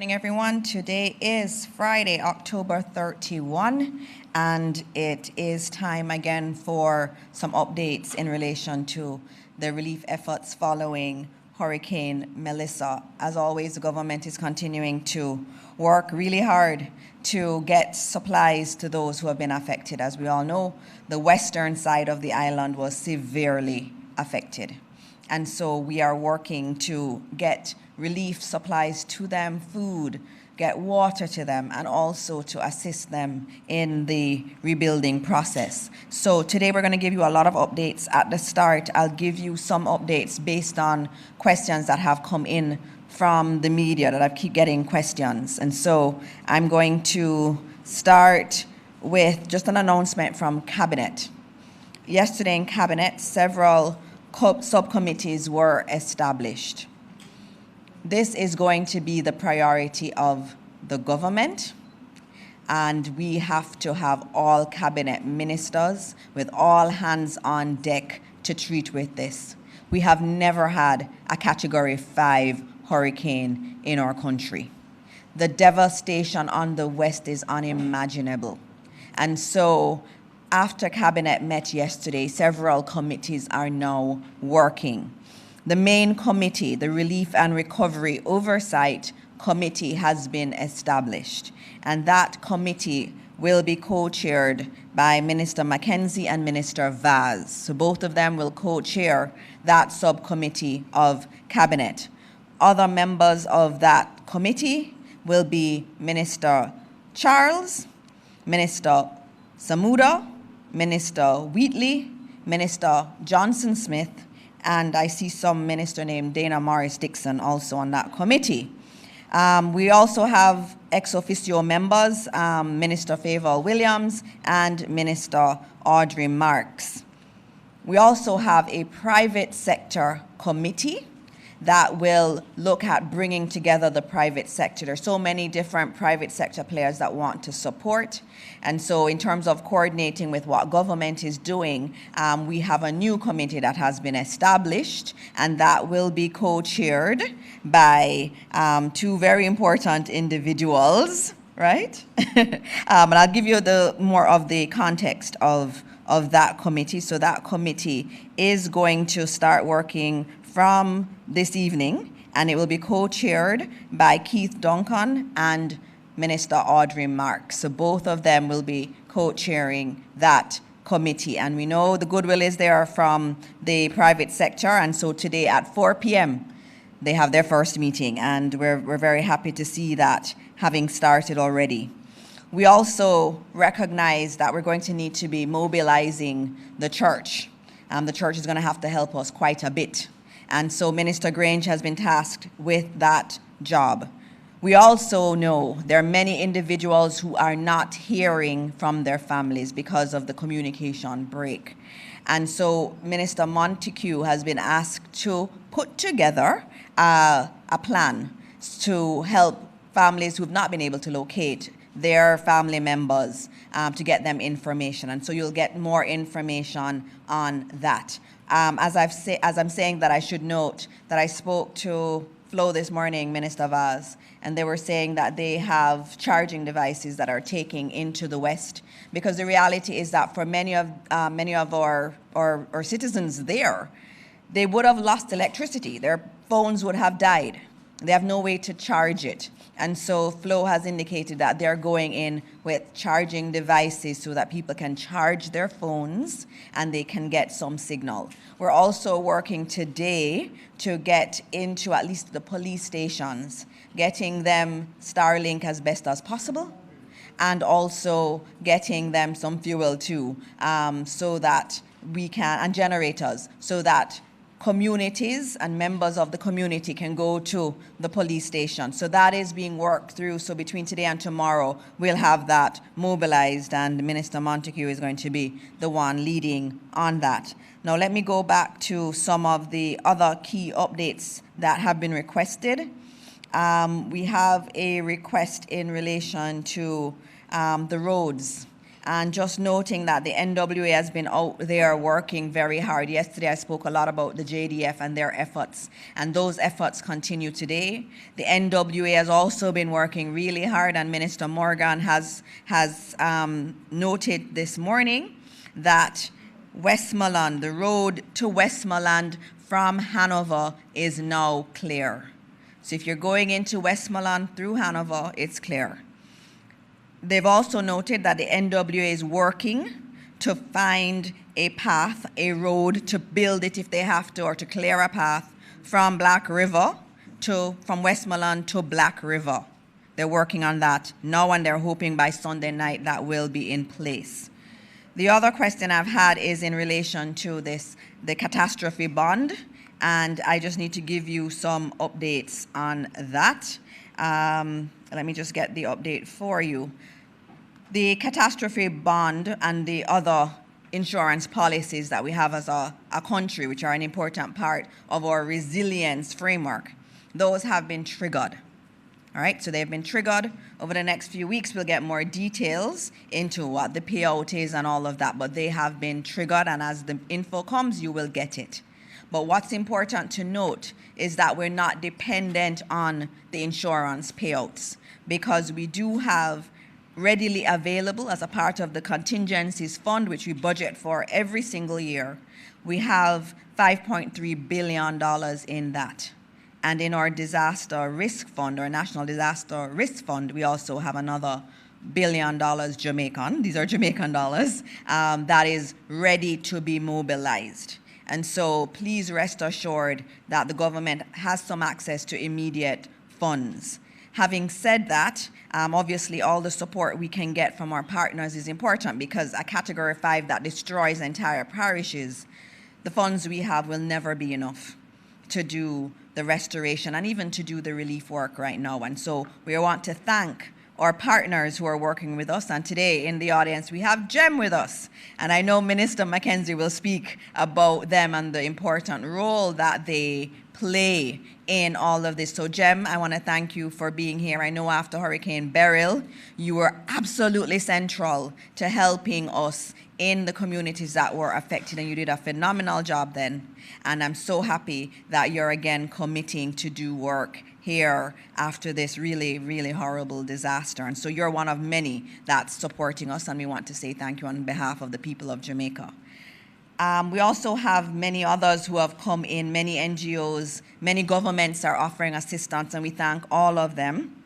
Morning, everyone. Today is Friday, October 31, and it is time again for some updates in relation to the relief efforts following Hurricane Melissa. As always, the government is continuing to work really hard to get supplies to those who have been affected. As we all know, the western side of the island was severely affected. And so we are working to get relief supplies to them, food, get water to them, and also to assist them in the rebuilding process. So today we're going to give you a lot of updates. At the start, I'll give you some updates based on questions that have come in from the media that I keep getting questions. And so I'm going to start with just an announcement from Cabinet. Yesterday in Cabinet, several subcommittees were established. This is going to be the priority of the government, and we have to have all cabinet ministers with all hands on deck to treat with this. We have never had a Category 5 hurricane in our country. The devastation on the west is unimaginable. And so after Cabinet met yesterday, several committees are now working. The main committee, the Relief and Recovery Oversight Committee, has been established. And that committee will be co-chaired by Minister Mackenzie and Minister Vaz. So both of them will co-chair that subcommittee of Cabinet. Other members of that committee will be Minister Charles, Minister Samuda, Minister Wheatley, Minister Johnson Smith, and I see some minister named Dana Morris Dixon also on that committee. We also have ex officio members, Minister Favour Williams and Minister Audrey Marks. We also have a private sector committee that will look at bringing together the private sector. There's so many different private sector players that want to support. And so in terms of coordinating with what government is doing, we have a new committee that has been established, and that will be co-chaired by two very important individuals, right? And I'll give you more of the context of that committee. So that committee is going to start working from this evening, and it will be co-chaired by Keith Duncan and Minister Audrey Marks. So both of them will be co-chairing that committee. And we know the goodwill is there from the private sector, and so today at 4 p.m. they have their first meeting, and we're very happy to see that having started already. We also recognize that we're going to need to be mobilizing the church. The church is going to have to help us quite a bit. And so Minister Grange has been tasked with that job. We also know there are many individuals who are not hearing from their families because of the communication break. And so Minister Montague has been asked to put together a plan to help families who have not been able to locate their family members to get them information. And so you'll get more information on that. As I'm saying that, I should note that I spoke to Flo this morning, Minister Vaz, and they were saying that they have charging devices that are taking into the West, because the reality is that for many of our citizens there, they would have lost electricity. Their phones would have died. They have no way to charge it. And so Flo has indicated that they're going in with charging devices so that people can charge their phones and they can get some signal. We're also working today to get into at least the police stations, getting them Starlink as best as possible, and also getting them some fuel too, so that we can, and generators, so that communities and members of the community can go to the police station. So that is being worked through. So between today and tomorrow, we'll have that mobilized, and Minister Montague is going to be the one leading on that. Now let me go back to some of the other key updates that have been requested. We have a request in relation to the roads. And just noting that the NWA has been out there working very hard. Yesterday I spoke a lot about the JDF and their efforts, and those efforts continue today. The NWA has also been working really hard, and Minister Morgan has noted this morning that Westmoreland, the road to Westmoreland from Hanover is now clear. So if you're going into Westmoreland through Hanover, it's clear. They've also noted that the NWA is working to find a path, a road, to build it if they have to, or to clear a path from Black River from Westmoreland to Black River. They're working on that now, and they're hoping by Sunday night that will be in place. The other question I've had is in relation to the catastrophe bond, and I just need to give you some updates on that. Let me just get the update for you. The catastrophe bond and the other insurance policies that we have as a country, which are an important part of our resilience framework, those have been triggered. All right, so they've been triggered. Over the next few weeks, we'll get more details into what the payout is and all of that, but they have been triggered, and as the info comes, you will get it. But what's important to note is that we're not dependent on the insurance payouts, because we do have readily available as a part of the contingencies fund, which we budget for every single year. We have $5.3 billion in that. And in our disaster risk fund, our national disaster risk fund, we also have another $1 billion Jamaican, these are Jamaican dollars, that is ready to be mobilized. And so please rest assured that the government has some access to immediate funds. Having said that, obviously all the support we can get from our partners is important, because a Category 5 that destroys entire parishes, the funds we have will never be enough to do the restoration and even to do the relief work right now. And so we want to thank our partners who are working with us. And today in the audience, we have GEM with us. And I know Minister Mackenzie will speak about them and the important role that they play in all of this. So GEM, I want to thank you for being here. I know after Hurricane Beryl, you were absolutely central to helping us in the communities that were affected, and you did a phenomenal job then. And I'm so happy that you're again committing to do work here after this really, really horrible disaster. And so you're one of many that's supporting us, and we want to say thank you on behalf of the people of Jamaica. We also have many others who have come in, many NGOs, many governments are offering assistance, and we thank all of them.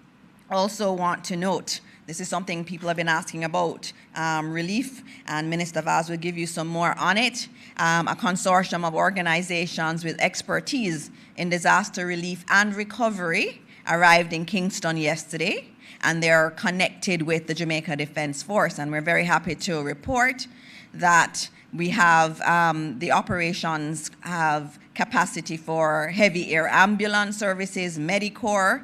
Also want to note, this is something people have been asking about, relief, and Minister Vaz will give you some more on it. A consortium of organizations with expertise in disaster relief and recovery arrived in Kingston yesterday, and they're connected with the Jamaica Defense Force, and we're very happy to report that we have, the operations have capacity for heavy air ambulance services, Medicorps.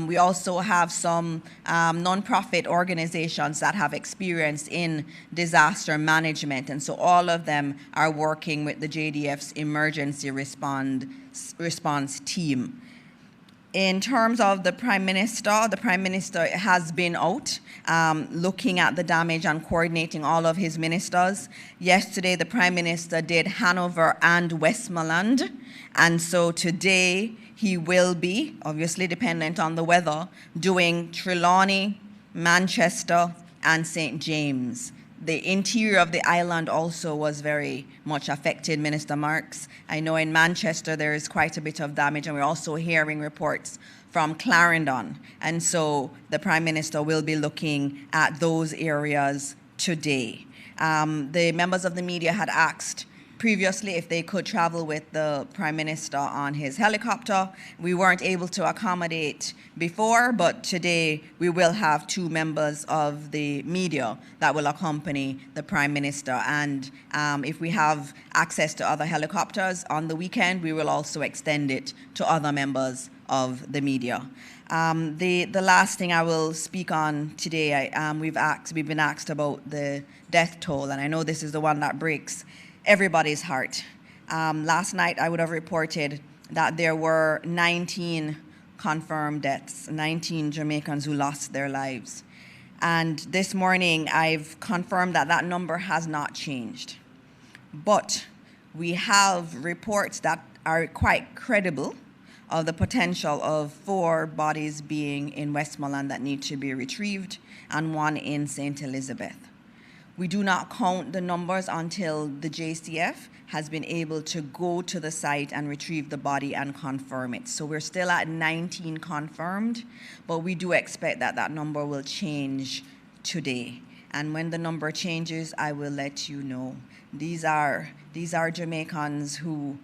We also have some nonprofit organizations that have experience in disaster management. And so all of them are working with the JDF's emergency response team. In terms of the Prime Minister has been out looking at the damage and coordinating all of his ministers. Yesterday, the Prime Minister did Hanover and Westmoreland, and so today he will be, obviously dependent on the weather, doing Trelawney, Manchester, and St. James. The interior of the island also was very much affected, Minister Marks. I know in Manchester there is quite a bit of damage, and we're also hearing reports from Clarendon. And so the Prime Minister will be looking at those areas today. The members of the media had asked previously if they could travel with the Prime Minister on his helicopter. We weren't able to accommodate before, but today we will have 2 members of the media that will accompany the Prime Minister. And if we have access to other helicopters on the weekend, we will also extend it to other members of the media. The last thing I will speak on today, we've been asked about the death toll, and I know this is the one that breaks everybody's heart. Last night I would have reported that there were 19 confirmed deaths, 19 Jamaicans who lost their lives. And this morning, I've confirmed that that number has not changed. But we have reports that are quite credible of the potential of 4 bodies being in Westmoreland that need to be retrieved and 1 in St. Elizabeth. We do not count the numbers until the JCF has been able to go to the site and retrieve the body and confirm it. So we're still at 19 confirmed, but we do expect that that number will change today. And when the number changes, I will let you know. These are Jamaicans who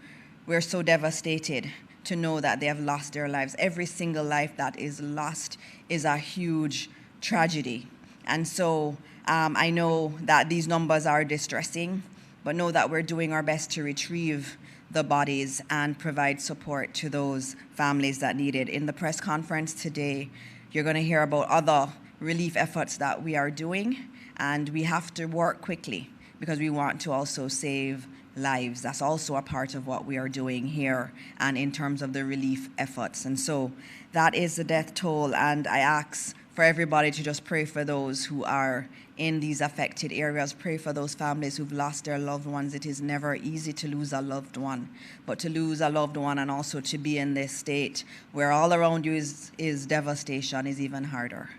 we're so devastated to know that they have lost their lives. Every single life that is lost is a huge tragedy. And so I know that these numbers are distressing, but know that we're doing our best to retrieve the bodies and provide support to those families that need it. In the press conference today, you're going to hear about other relief efforts that we are doing, and we have to work quickly because we want to also save lives. That's also a part of what we are doing here and in terms of the relief efforts. And so that is the death toll, and I ask for everybody to just pray for those who are in these affected areas. Pray for those families who've lost their loved ones. It is never easy to lose a loved one, but to lose a loved one and also to be in this state where all around you is devastation is even harder.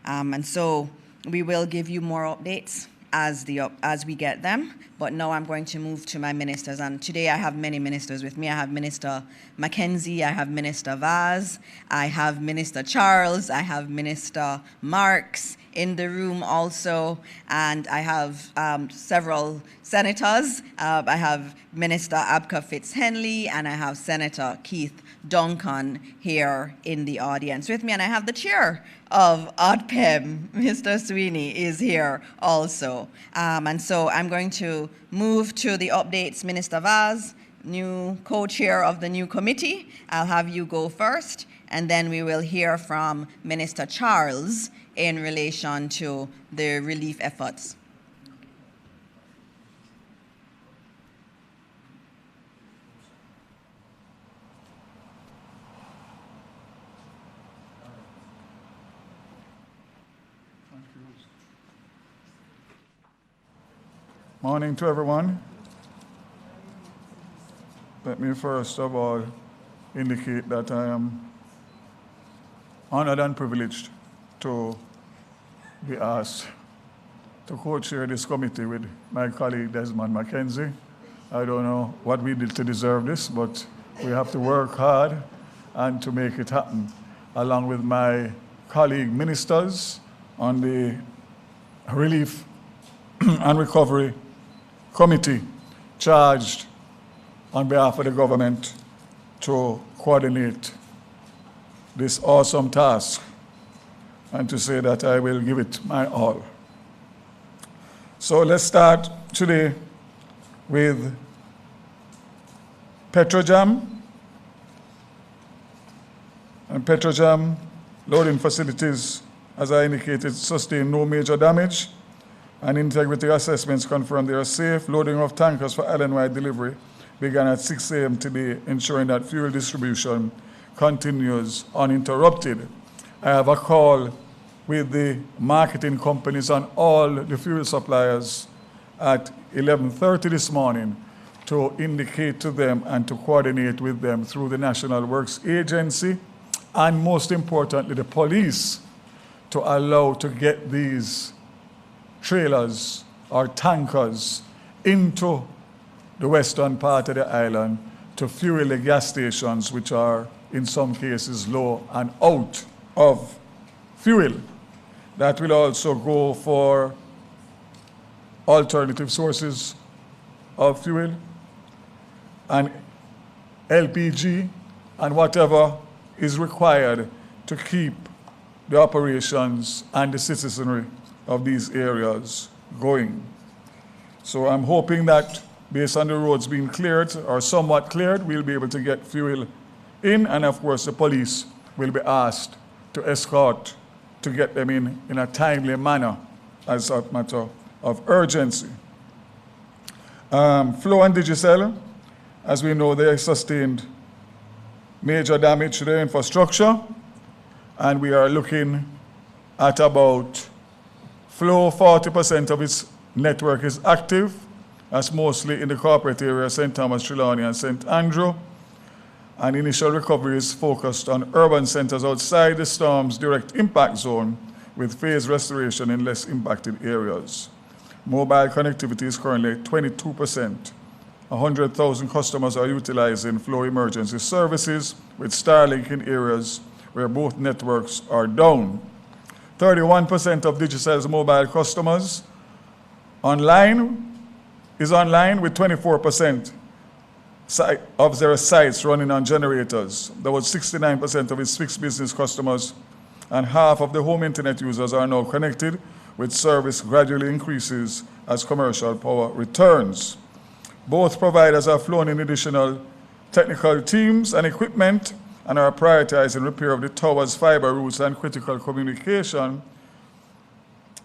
And so we will give you more updates as we get them, but now I'm going to move to my ministers. And today I have many ministers with me. I have Minister Mackenzie, I have Minister Vaz, I have Minister Charles, I have Minister Marks in the room also, and I have several senators. I have Minister Abka Fitz-Henley, and I have Senator Keith Duncan here in the audience with me, and I have the chair of ODPEM, Mr. Sweeney, is here also. And so I'm going to move to the updates. Minister Vaz, new co-chair of the new committee, I'll have you go first, and then we will hear from Minister Charles in relation to the relief efforts. Morning to everyone. Let me first of all indicate that I am honored and privileged to be asked to co-chair this committee with my colleague Desmond Mackenzie. I don't know what we did to deserve this, but we have to work hard and to make it happen, along with my colleague ministers on the Relief and Recovery Committee charged on behalf of the government to coordinate this awesome task, and to say that I will give it my all. So let's start today with Petrojam. And Petrojam loading facilities, as I indicated, sustained no major damage, and integrity assessments confirmed they are safe. Loading of tankers for island-wide delivery began at 6 a.m. today, ensuring that fuel distribution continues uninterrupted. I have a call with the marketing companies and all the fuel suppliers at 11:30 this morning to indicate to them and to coordinate with them through the National Works Agency, and most importantly, the police, to allow to get these trailers or tankers into the western part of the island to fuel the gas stations, which are in some cases low and out of fuel. That will also go for alternative sources of fuel and LPG and whatever is required to keep the operations and the citizenry of these areas going. So I'm hoping that based on the roads being cleared or somewhat cleared, we'll be able to get fuel in, and of course the police will be asked to escort to get them in a timely manner as a matter of urgency. Flow and Digicel, as we know, they sustained major damage to their infrastructure, and we are looking at about Flow, 40% of its network is active. That's mostly in the corporate area, St. Thomas, Trelawney, and St. Andrew. And initial recovery is focused on urban centers outside the storm's direct impact zone, with phased restoration in less impacted areas. Mobile connectivity is currently 22%. 100,000 customers are utilizing Flow emergency services, with Starlink in areas where both networks are down. 31% of Digicel's mobile customers is online, with 24% of their sites running on generators. There was 69% of its fixed business customers, and half of the home internet users are now connected, with service gradually increases as commercial power returns. Both providers have flown in additional technical teams and equipment and are prioritizing repair of the tower's fiber routes and critical communication,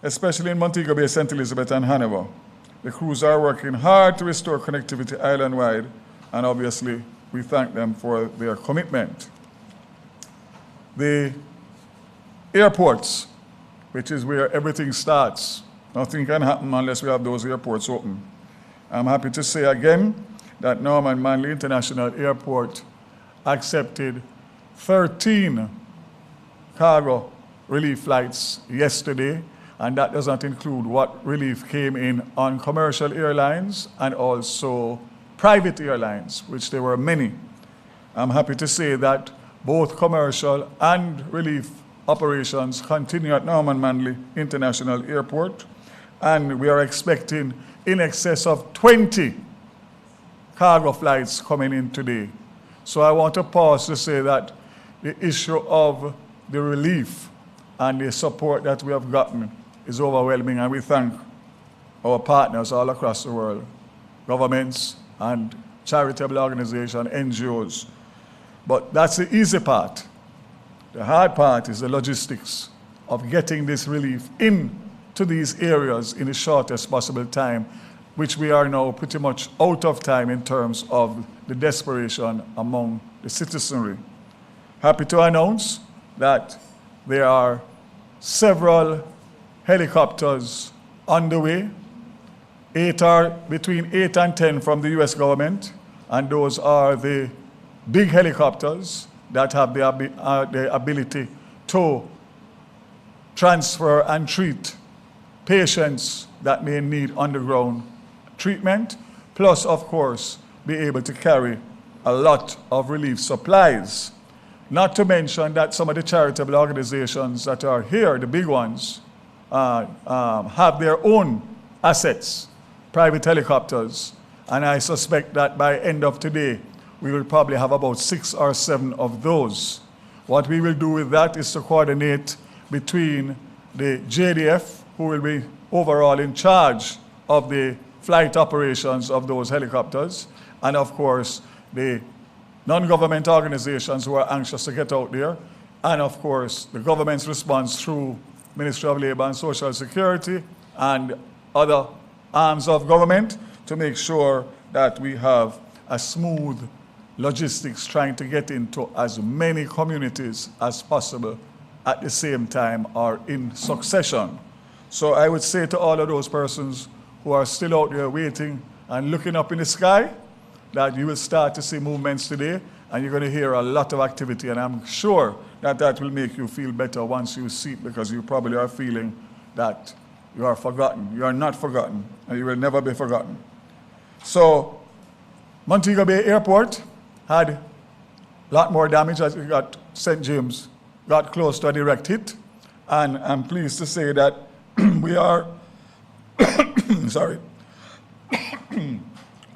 especially in Montego Bay, St. Elizabeth, and Hanover. The crews are working hard to restore connectivity island-wide, and obviously we thank them for their commitment. The airports, which is where everything starts. Nothing can happen unless we have those airports open. I'm happy to say again that Norman Manley International Airport accepted 13 cargo relief flights yesterday, and that does not include what relief came in on commercial airlines and also private airlines, which there were many. I'm happy to say that both commercial and relief operations continue at Norman Manley International Airport, and we are expecting in excess of 20 cargo flights coming in today. So I want to pause to say that the issue of the relief and the support that we have gotten is overwhelming, and we thank our partners all across the world, governments and charitable organizations, NGOs. But that's the easy part. The hard part is the logistics of getting this relief into these areas in the shortest possible time, which we are now pretty much out of time in terms of the desperation among the citizenry. Happy to announce that there are several helicopters on the way. Between 8 and 10 from the US government, and those are the big helicopters that have the ability to transfer and treat patients that may need underground treatment, plus, of course, be able to carry a lot of relief supplies. Not to mention that some of the charitable organizations that are here, the big ones, have their own assets, private helicopters, and I suspect that by end of today, we will probably have about 6 or 7 of those. What we will do with that is to coordinate between the JDF, who will be overall in charge of the flight operations of those helicopters, and of course, the non-government organizations who are anxious to get out there, and of course, the government's response through Ministry of Labor and Social Security and other arms of government to make sure that we have a smooth logistics trying to get into as many communities as possible at the same time or in succession. So I would say to all of those persons who are still out there waiting and looking up in the sky that you will start to see movements today, and you're going to hear a lot of activity, and I'm sure that that will make you feel better once you see it, because you probably are feeling that you are forgotten. You are not forgotten, and you will never be forgotten. So Montego Bay Airport had a lot more damage as we got St. James, got close to a direct hit, and I'm pleased to say that we are,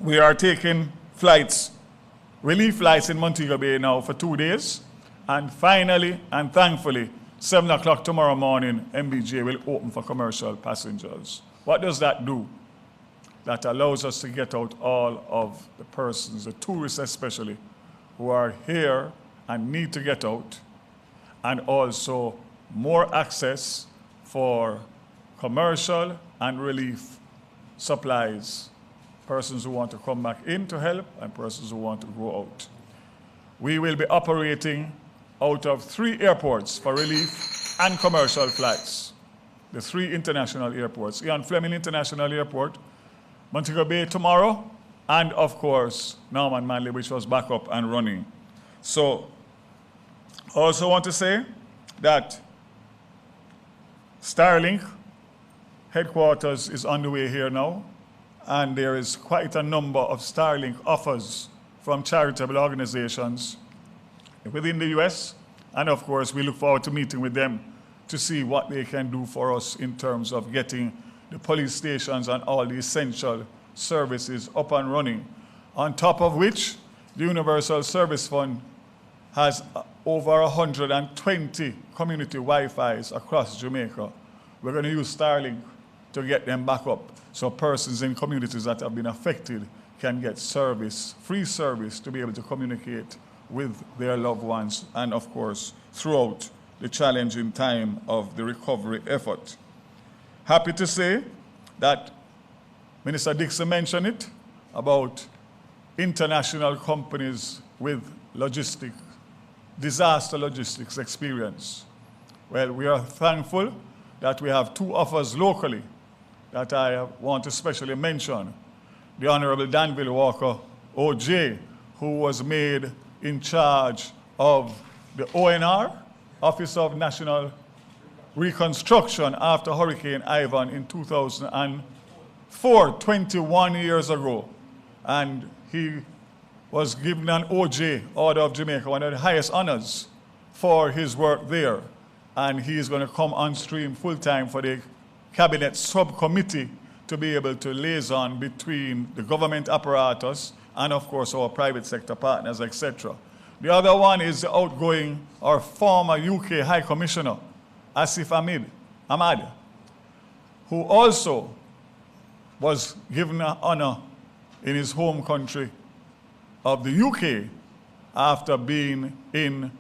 we are taking flights, relief flights in Montego Bay now for 2 days, and finally and thankfully, 7 o'clock tomorrow morning, MBJ will open for commercial passengers. What does that do? That allows us to get out all of the persons, the tourists especially, who are here and need to get out, and also more access for commercial and relief supplies, persons who want to come back in to help and persons who want to go out. We will be operating out of 3 airports for relief and commercial flights. the 3 international airports, Ian Fleming International Airport, Montego Bay tomorrow, and of course, Norman Manley, which was back up and running. So, I also want to say that Starlink headquarters is on the way here now, and there is quite a number of Starlink offers from charitable organizations within the US, and of course, we look forward to meeting with them to see what they can do for us in terms of getting the police stations and all the essential services up and running. On top of which, the Universal Service Fund has over 120 community Wi-Fis across Jamaica. We're going to use Starlink to get them back up so persons in communities that have been affected can get service, free service, to be able to communicate with their loved ones and, of course, throughout the challenging time of the recovery effort. Happy to say that Minister Dixon mentioned it about international companies with disaster logistics experience. Well, we are thankful that we have 2 offers locally that I want to specially mention. The Honorable Danville Walker, OJ, who was made in charge of the ONR, Office of National Reconstruction, after Hurricane Ivan in 2004, 21 years ago. And he was given an OJ, Order of Jamaica, one of the highest honors for his work there. And he is going to come on stream full-time for the Cabinet Subcommittee to be able to liaison between the government apparatus and, of course, our private sector partners, etc. The other one is the outgoing or former UK High Commissioner, Asif Ahmad, who also was given an honor in his home country of the UK after being in,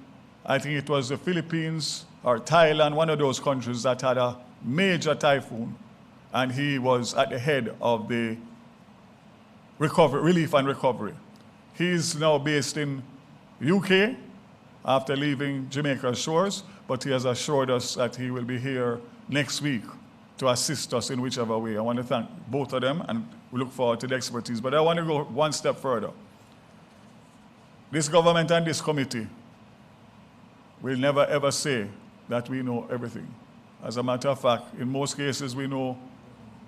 I think it was the Philippines or Thailand, one of those countries that had a major typhoon, and he was at the head of the relief and recovery. He's now based in UK after leaving Jamaica's shores, but he has assured us that he will be here next week to assist us in whichever way. I want to thank both of them, and we look forward to the expertise. But I want to go one step further. This government and this committee will never ever say that we know everything. As a matter of fact, in most cases we know,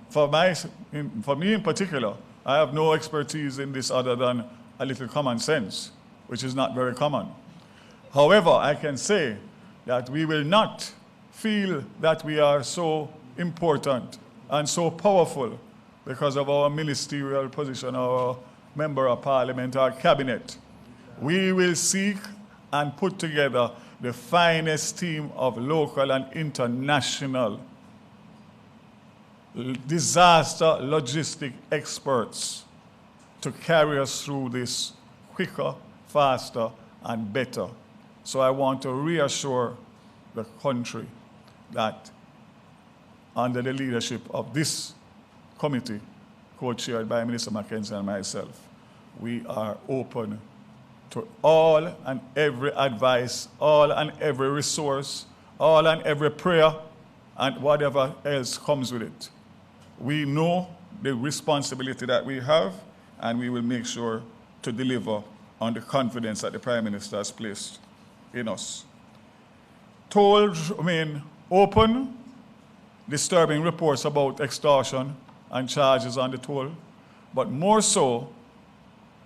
for me in particular, I have no expertise in this other than a little common sense, which is not very common. However, I can say that we will not feel that we are so important and so powerful because of our ministerial position, our member of parliament, our cabinet. We will seek and put together the finest team of local and international disaster logistic experts to carry us through this quicker, faster, and better. So I want to reassure the country that under the leadership of this committee, co-chaired by Minister Mackenzie and myself, we are open to all and every advice, all and every resource, all and every prayer, and whatever else comes with it. We know the responsibility that we have, and we will make sure to deliver on the confidence that the Prime Minister has placed in us. Tolls remain open. Disturbing reports about extortion and charges on the toll, but more so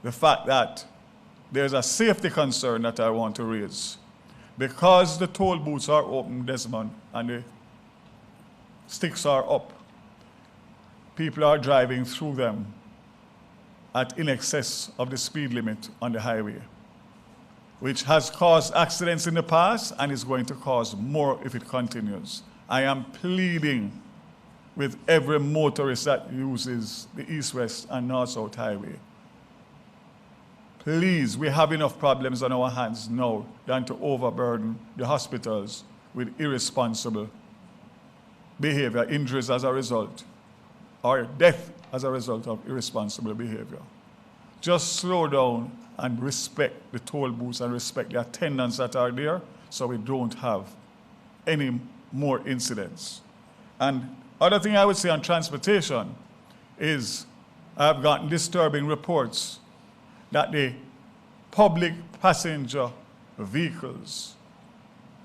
the fact that there's a safety concern that I want to raise. Because the toll booths are open, Desmond, and the sticks are up, people are driving through them at in excess of the speed limit on the highway, which has caused accidents in the past and is going to cause more if it continues. I am pleading with every motorist that uses the east-west and north-south highway. Please, we have enough problems on our hands now than to overburden the hospitals with irresponsible behavior, injuries as a result, or death as a result of irresponsible behavior. Just slow down and respect the toll booths and respect the attendants that are there so we don't have any more incidents. And other thing I would say on transportation is I've gotten disturbing reports that the public passenger vehicles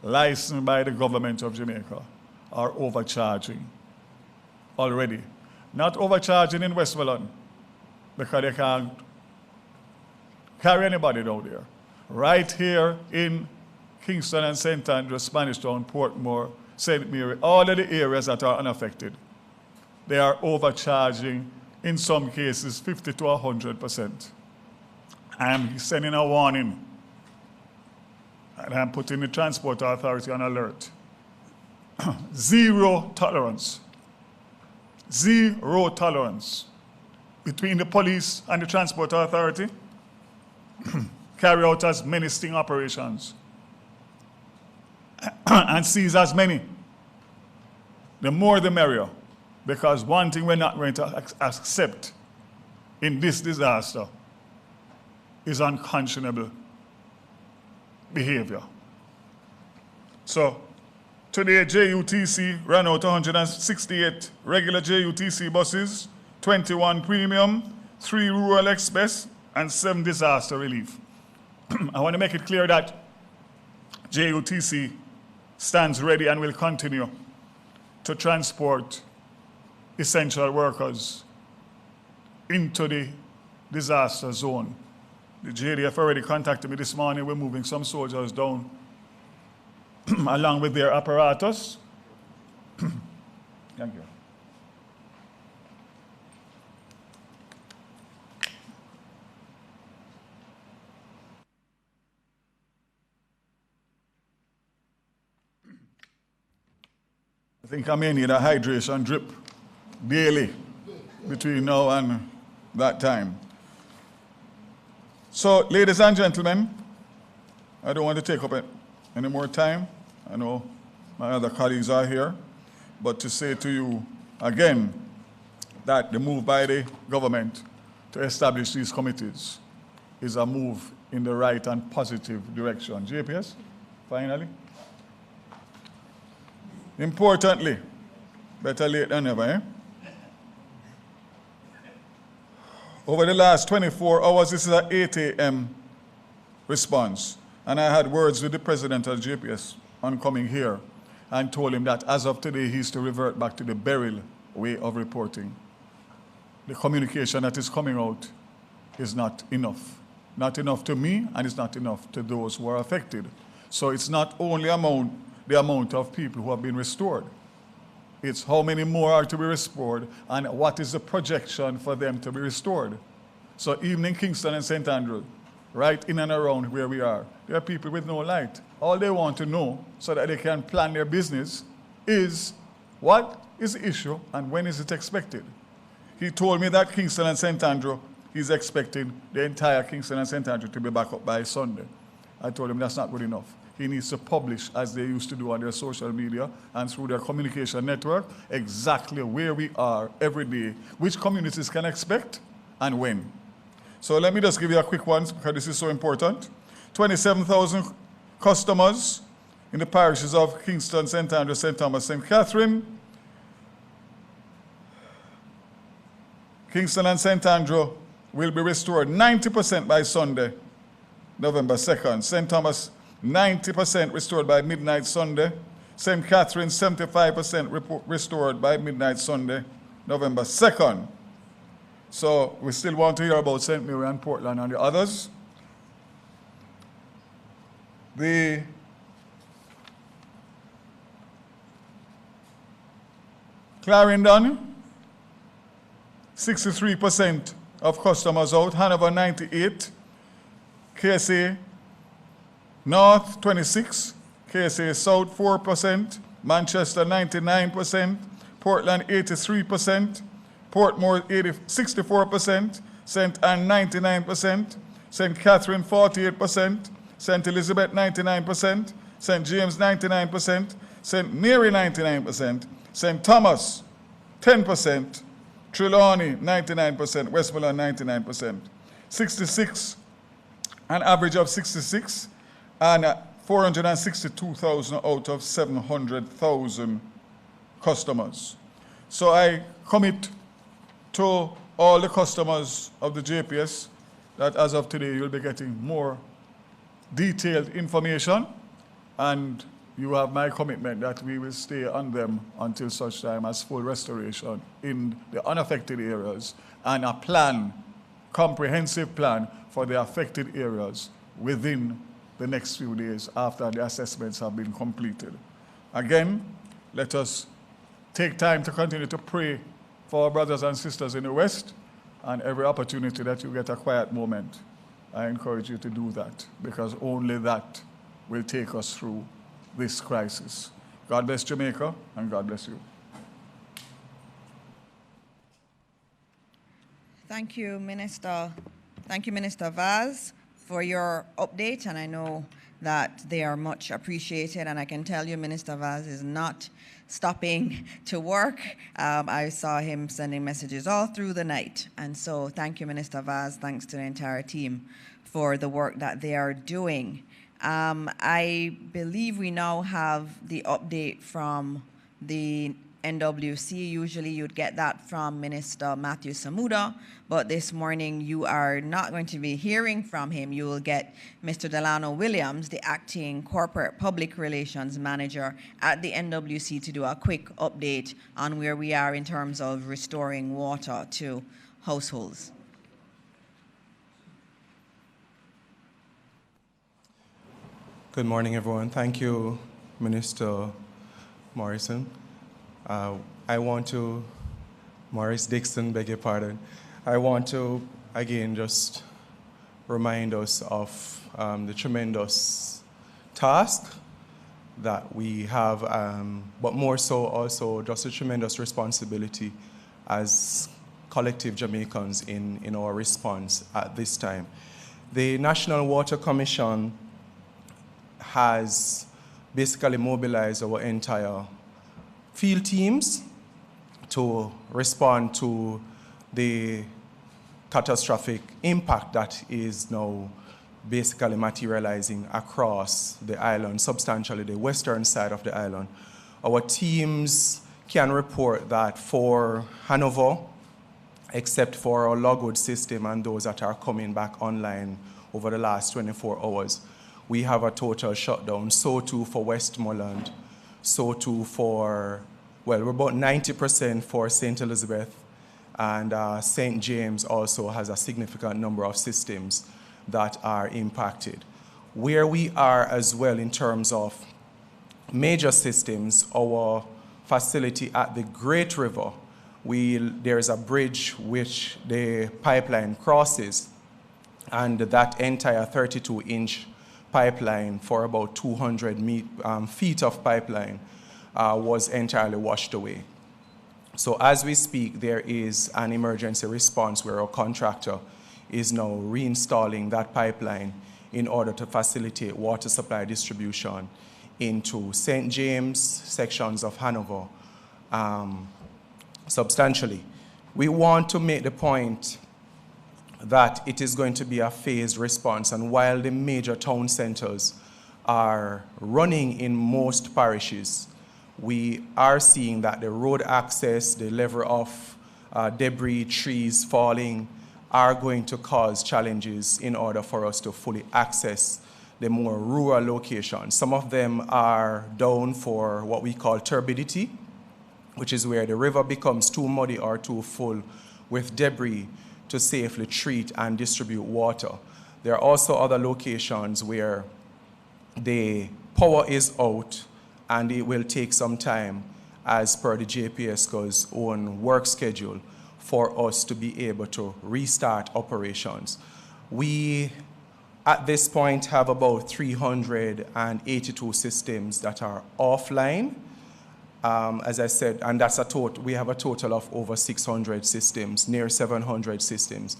licensed by the government of Jamaica are overcharging already. Not overcharging in Westmoreland because they can't carry anybody down there. Right here in Kingston and St. Andrews, Spanish Town, Portmore, St. Mary, all of the areas that are unaffected, they are overcharging, in some cases, 50 to 100%. I am sending a warning, and I'm putting the Transport Authority on alert. Zero tolerance. Zero tolerance between the police and the Transport Authority. Carry out as many sting operations and seize as many. The more the merrier, because one thing we're not going to accept in this disaster is unconscionable behavior. So today JUTC ran out 168 regular JUTC buses, 21 premium, 3 rural express, and 7 disaster relief. I want to make it clear that JUTC stands ready and will continue to transport essential workers into the disaster zone. The JDF already contacted me this morning. We're moving some soldiers down along with their apparatus. Thank you. I think I may need a hydration drip daily between now and that time. So, ladies and gentlemen, I don't want to take up any more time. I know my other colleagues are here, but to say to you again that the move by the government to establish these committees is a move in the right and positive direction. JPS, finally. Importantly, better late than never, eh? Over the last 24 hours, this is an 8 a.m. response. And I had words with the president of JPS on coming here and told him that as of today, he's to revert back to the Beryl way of reporting. The communication that is coming out is not enough. Not enough to me, and it's not enough to those who are affected. So it's not only the amount of people who have been restored. It's how many more are to be restored and what is the projection for them to be restored. So even in Kingston and St. Andrews, right in and around where we are, there are people with no light. All they want to know so that they can plan their business is what is the issue and when is it expected. He told me that Kingston and St. Andrews, he's expecting the entire Kingston and St. Andrews to be back up by Sunday. I told him that's not good enough. He needs to publish, as they used to do on their social media and through their communication network, exactly where we are every day, which communities can expect, and when. So let me just give you a quick one, because this is so important. 27,000 customers in the parishes of Kingston, St. Andrews, St. Thomas, St. Catherine. Kingston and St. Andrews will be restored 90% by Sunday, November 2nd. St. Thomas, 90% restored by midnight Sunday. St. Catherine, 75% restored by midnight Sunday, November 2nd. So we still want to hear about St. Mary and Portland and the others. The Clarendon, 63% of customers out. Hanover, 98. KSA North, 26. KSA South, 4%. Manchester, 99%. Portland, 83%. Portmore, 64%. St. Anne, 99%. St. Catherine, 48%. St. Elizabeth, 99%. St. James, 99%. St. Mary, 99%. St. Thomas, 10%. Trelawney, 99%. Westmoreland, 99%. 66, an average of 66. And 462,000 out of 700,000 customers. So I commit to all the customers of the JPS that as of today you'll be getting more detailed information, and you have my commitment that we will stay on them until such time as full restoration in the unaffected areas and a plan, comprehensive plan for the affected areas within the next few days after the assessments have been completed. Again, let us take time to continue to pray for our brothers and sisters in the West, and every opportunity that you get a quiet moment, I encourage you to do that, because only that will take us through this crisis. God bless Jamaica, and God bless you. Thank you, Minister. Thank you, Minister Vaz, for your update, and I know that they are much appreciated, and I can tell you Minister Vaz is not stopping to work. I saw him sending messages all through the night, and so thank you, Minister Vaz. Thanks to the entire team for the work that they are doing. I believe we now have the update from the NWC. Usually you'd get that from Minister Matthew Samuda, but this morning you are not going to be hearing from him. You will get Mr. Delano Williams, the acting corporate public relations manager at the NWC, to do a quick update on where we are in terms of restoring water to households. Good morning, everyone. Thank you, Minister Morrison. Morris Dixon, beg your pardon. I want to, again, just remind us of the tremendous task that we have, but more so also just a tremendous responsibility as collective Jamaicans in our response at this time. The National Water Commission has basically mobilized our entire field teams to respond to the catastrophic impact that is now basically materializing across the island, substantially the western side of the island. Our teams can report that for Hanover, except for our logwood system and those that are coming back online over the last 24 hours, we have a total shutdown. So too for Westmoreland, so too for, well, we're about 90% for St. Elizabeth, and St. James also has a significant number of systems that are impacted. Where we are as well in terms of major systems, our facility at the Great River, there's a bridge which the pipeline crosses, and that entire 32-inch pipeline for about 200 feet of pipeline was entirely washed away. So as we speak, there is an emergency response where our contractor is now reinstalling that pipeline in order to facilitate water supply distribution into St. James, sections of Hanover, substantially. We want to make the point that it is going to be a phased response, and while the major town centers are running in most parishes, we are seeing that the road access, the level of debris, trees falling, are going to cause challenges in order for us to fully access the more rural locations. Some of them are down for what we call turbidity, which is where the river becomes too muddy or too full with debris to safely treat and distribute water. There are also other locations where the power is out and it will take some time, as per the JPSCO's own work schedule, for us to be able to restart operations. We, at this point, have about 382 systems that are offline. As I said, and that's we have a total of over 600 systems, near 700 systems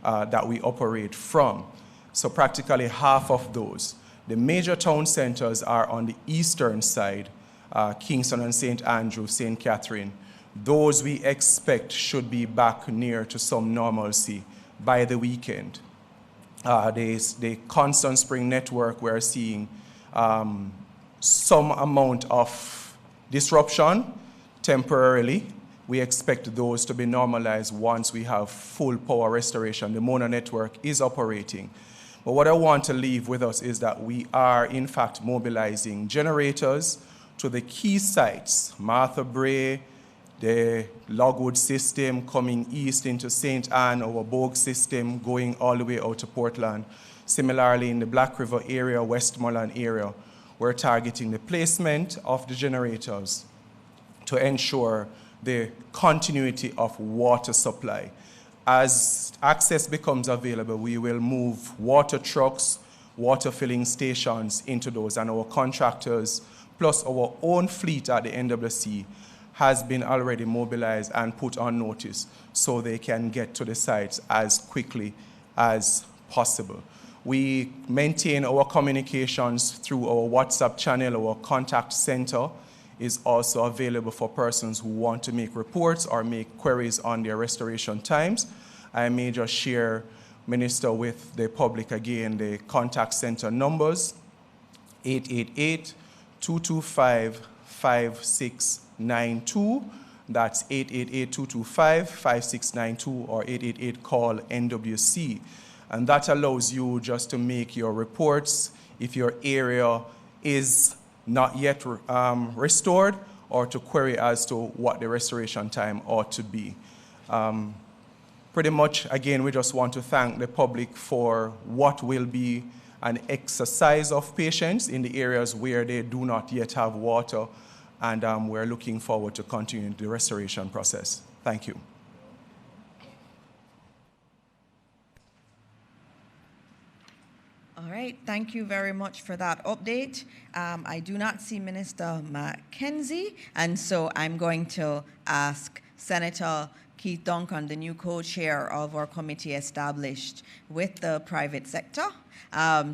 that we operate from. So practically half of those. The major town centers are on the eastern side, Kingston and St. Andrew, St. Catherine. Those we expect should be back near to some normalcy by the weekend. The Constant Spring network, we're seeing some amount of disruption temporarily. We expect those to be normalized once we have full power restoration. The Mona network is operating. But what I want to leave with us is that we are, in fact, mobilizing generators to the key sites, Martha Brae, the Logwood system coming east into St. Anne, our Bogue system going all the way out to Portland. Similarly, in the Black River area, Westmoreland area, we're targeting the placement of the generators to ensure the continuity of water supply. As access becomes available, we will move water trucks, water filling stations into those, and our contractors, plus our own fleet at the NWC, has been already mobilized and put on notice so they can get to the sites as quickly as possible. We maintain our communications through our WhatsApp channel. Our contact center is also available for persons who want to make reports or make queries on their restoration times. I may just share, Minister, with the public again the contact center numbers: 888-225-5692. That's 888-225-5692 or 888-CALL-NWC. And that allows you just to make your reports if your area is not yet restored, or to query as to what the restoration time ought to be. Pretty much, again, we just want to thank the public for what will be an exercise of patience in the areas where they do not yet have water, and we're looking forward to continuing the restoration process. Thank you. All right, thank you very much for that update. I do not see Minister Mackenzie, and so I'm going to ask Senator Keith Duncan, the new co-chair of our committee established with the private sector,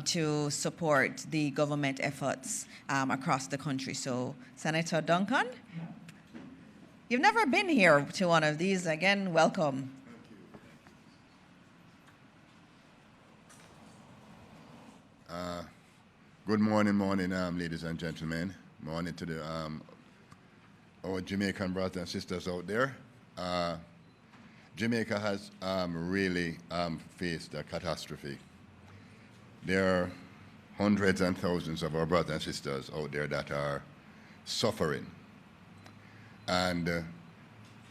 to support the government efforts across the country. So, Senator Duncan, you've never been here to one of these. Again, welcome. Good morning, ladies and gentlemen. Morning to the our Jamaican brothers and sisters out there. Jamaica has really faced a catastrophe. There are hundreds and thousands of our brothers and sisters out there that are suffering. And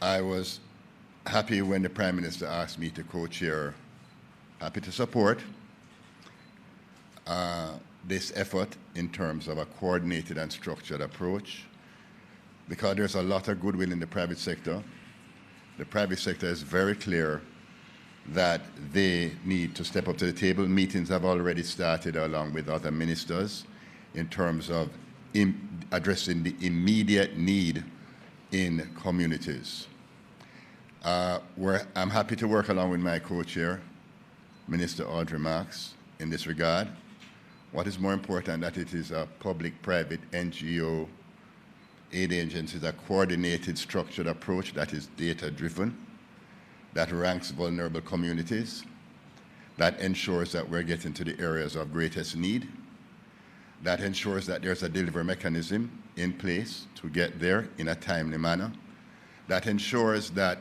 I was happy when the Prime Minister asked me to co-chair, happy to support this effort in terms of a coordinated and structured approach, because there's a lot of goodwill in the private sector. The private sector is very clear that they need to step up to the table. Meetings have already started along with other ministers in terms of addressing the immediate need in communities. I'm happy to work along with my co-chair, Minister Audrey Marks, in this regard. What is more important that it is a public-private NGO aid agency, a coordinated, structured approach that is data-driven, that ranks vulnerable communities, that ensures that we're getting to the areas of greatest need, that ensures that there's a delivery mechanism in place to get there in a timely manner, that ensures that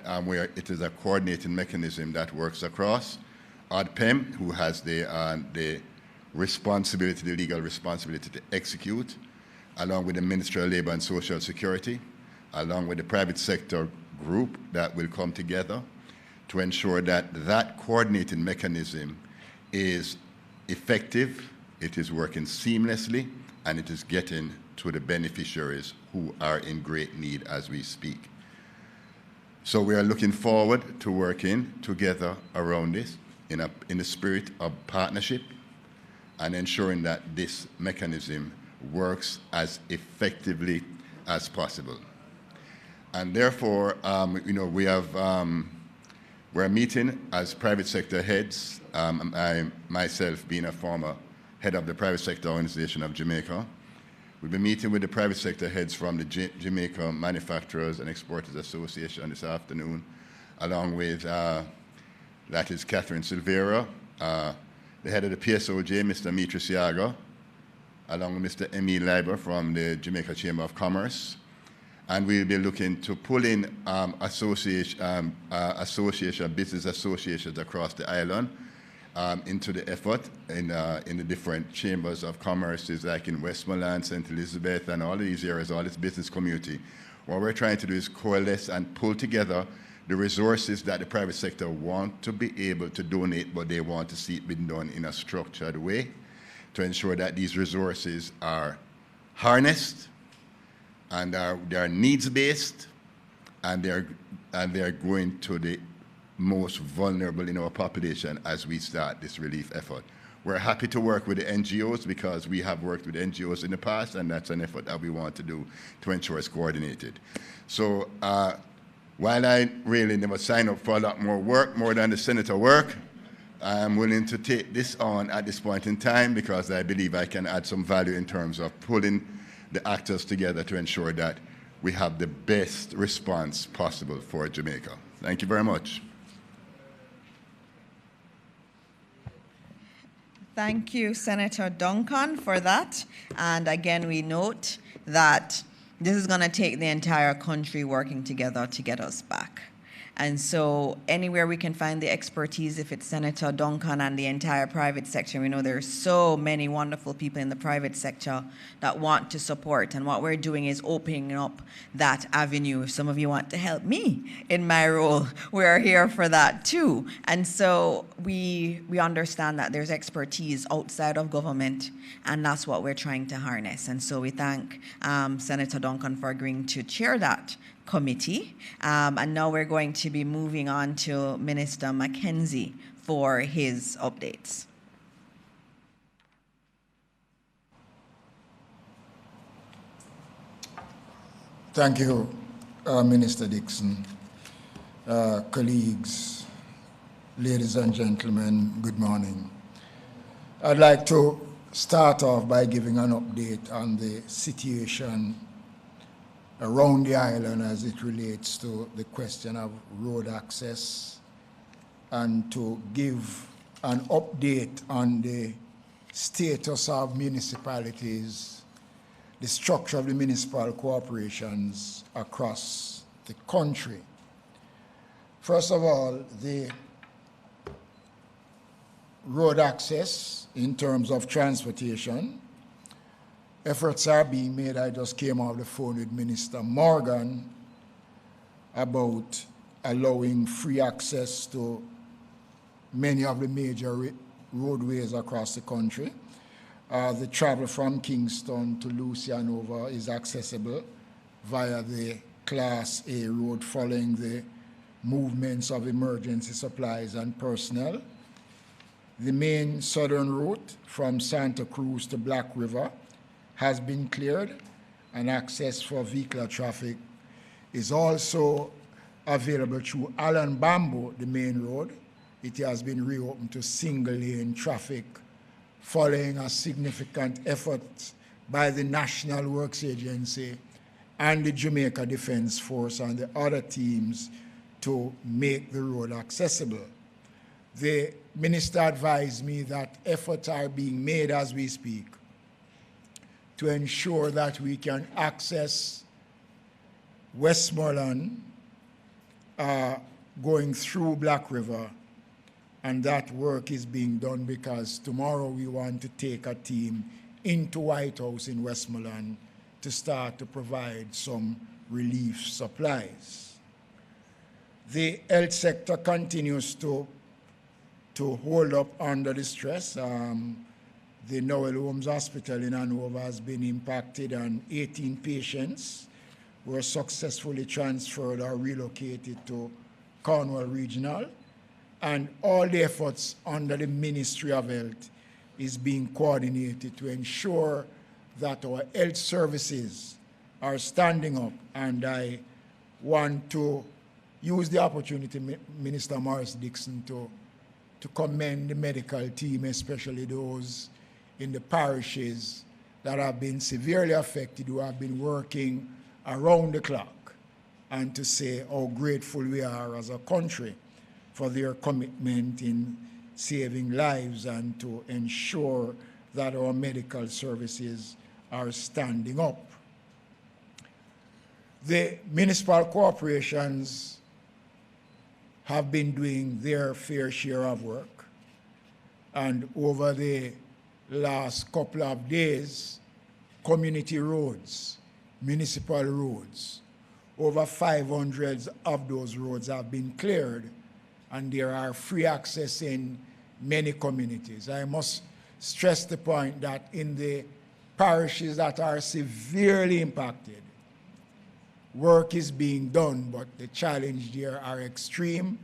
it is a coordinated mechanism that works across ODPEM, who has the responsibility, the legal responsibility to execute, along with the Ministry of Labour and Social Security, along with the private sector group that will come together to ensure that that coordinated mechanism is effective, it is working seamlessly, and it is getting to the beneficiaries who are in great need as we speak. So we are looking forward to working together around this in the spirit of partnership, and ensuring that this mechanism works as effectively as possible. And therefore, we're meeting as private sector heads. I myself, being a former head of the private sector organization of Jamaica, we'll be meeting with the private sector heads from the Jamaica Manufacturers and Exporters Association this afternoon, along with, that is Catherine Silvera, the head of the PSOJ, Mr. Mitri Siaga, along with Mr. Emil Leiber from the Jamaica Chamber of Commerce, and we'll be looking to pull in business associations across the island into the effort in the different chambers of commerces, like in Westmoreland, St. Elizabeth, and all these areas, all this business community. What we're trying to do is coalesce and pull together the resources that the private sector want to be able to donate, but they want to see it being done in a structured way to ensure that these resources are harnessed and they are needs-based, and they're going to the most vulnerable in our population as we start this relief effort. We're happy to work with the NGOs because we have worked with NGOs in the past, and that's an effort that we want to do to ensure it's coordinated. So while I really never signed up for a lot more work, more than the senator work, I'm willing to take this on at this point in time because I believe I can add some value in terms of pulling the actors together to ensure that we have the best response possible for Jamaica. Thank you very much. Thank you, Senator Duncan, for that. And again, we note that this is going to take the entire country working together to get us back. And so anywhere we can find the expertise, if it's Senator Duncan and the entire private sector, we know there's so many wonderful people in the private sector that want to support. And what we're doing is opening up that avenue. If some of you want to help me in my role, we're here for that too. And so we understand that there's expertise outside of government, and that's what we're trying to harness. And so we thank Senator Duncan for agreeing to chair that committee. And now we're going to be moving on to Minister Mackenzie for his updates. Thank you, Minister Dixon. Colleagues, ladies and gentlemen, good morning. I'd like to start off by giving an update on the situation around the island as it relates to the question of road access, and to give an update on the status of municipalities, the structure of the municipal corporations across the country. First of all, the road access in terms of transportation, efforts are being made. I just came off the phone with Minister Morgan about allowing free access to many of the major roadways across the country. The travel from Kingston to Lucianova is accessible via the Class A road following the movements of emergency supplies and personnel. The main southern route from Santa Cruz to Black River has been cleared, and access for vehicular traffic is also available through Allen Bamboo, the main road. It has been reopened to single-lane traffic following a significant effort by the National Works Agency and the Jamaica Defense Force and the other teams to make the road accessible. The minister advised me that efforts are being made as we speak to ensure that we can access Westmoreland going through Black River, and that work is being done because tomorrow we want to take a team into White House in Westmoreland to start to provide some relief supplies. The health sector continues to hold up under the stress. The Noel Holmes Hospital in Hanover has been impacted, and 18 patients were successfully transferred or relocated to Cornwall Regional. And all the efforts under the Ministry of Health is being coordinated to ensure that our health services are standing up. And I want to use the opportunity, Minister Morris Dixon, to commend the medical team, especially those in the parishes that have been severely affected, who have been working around the clock, and to say how grateful we are as a country for their commitment in saving lives and to ensure that our medical services are standing up. The municipal corporations have been doing their fair share of work, and over the last couple of days, community roads, municipal roads, over 500 of those roads have been cleared, and there are free access in many communities. I must stress the point that in the parishes that are severely impacted, work is being done, but the challenge there are extreme,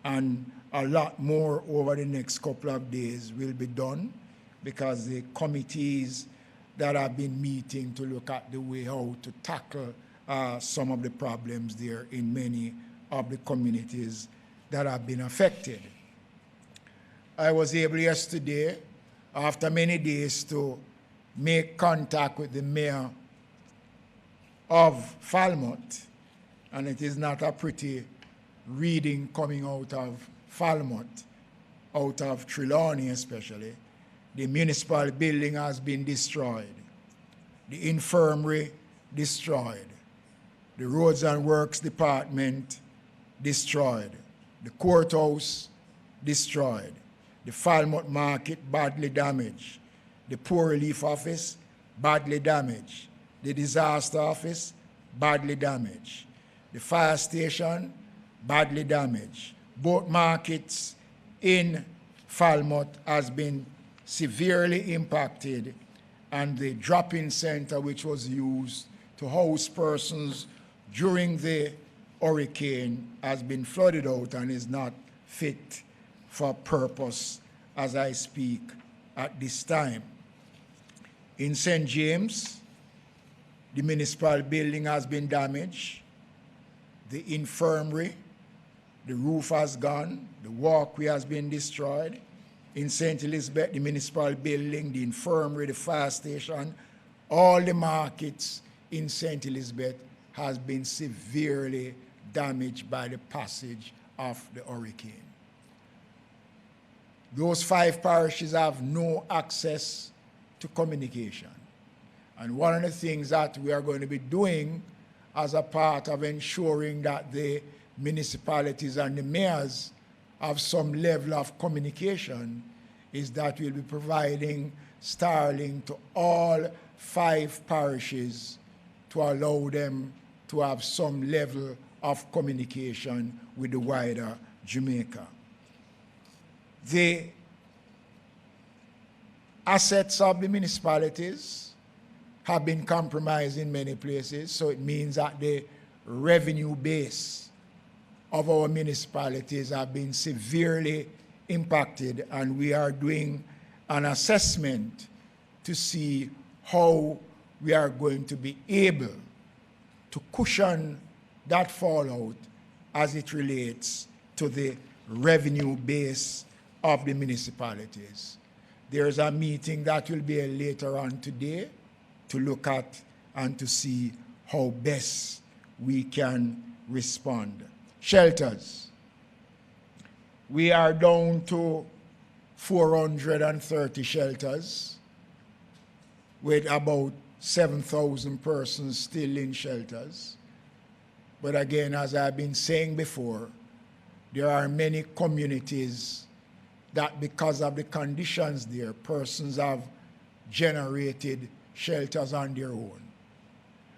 and a lot more over the next couple of days will be done, because the committees that have been meeting to look at the way how to tackle some of the problems there in many of the communities that have been affected. I was able yesterday, after many days, to make contact with the mayor of Falmouth, and it is not a pretty reading coming out of Falmouth, out of Trelawney especially. The municipal building has been destroyed, the infirmary destroyed, the roads and works department destroyed, the courthouse destroyed, the Falmouth market badly damaged, the poor relief office badly damaged, the disaster office badly damaged, the fire station badly damaged. Both markets in Falmouth has been severely impacted, and the drop-in center, which was used to house persons during the hurricane, has been flooded out and is not fit for purpose as I speak at this time. In St. James, the municipal building has been damaged, the infirmary, the roof has gone, the walkway has been destroyed. In St. Elizabeth, the municipal building, the infirmary, the fire station, all the markets in St. Elizabeth has been severely damaged by the passage of the hurricane. Those 5 parishes have no access to communication. And one of the things that we are going to be doing as a part of ensuring that the municipalities and the mayors have some level of communication is that we'll be providing Starlink to all 5 parishes to allow them to have some level of communication with the wider Jamaica. The assets of the municipalities have been compromised in many places, so it means that the revenue base of our municipalities have been severely impacted, and we are doing an assessment to see how we are going to be able to cushion that fallout as it relates to the revenue base of the municipalities. There is a meeting that will be later on today to look at and to see how best we can respond. Shelters. We are down to 430 shelters with about 7,000 persons still in shelters. But again, as I've been saying before, there are many communities that because of the conditions there, persons have generated shelters on their own.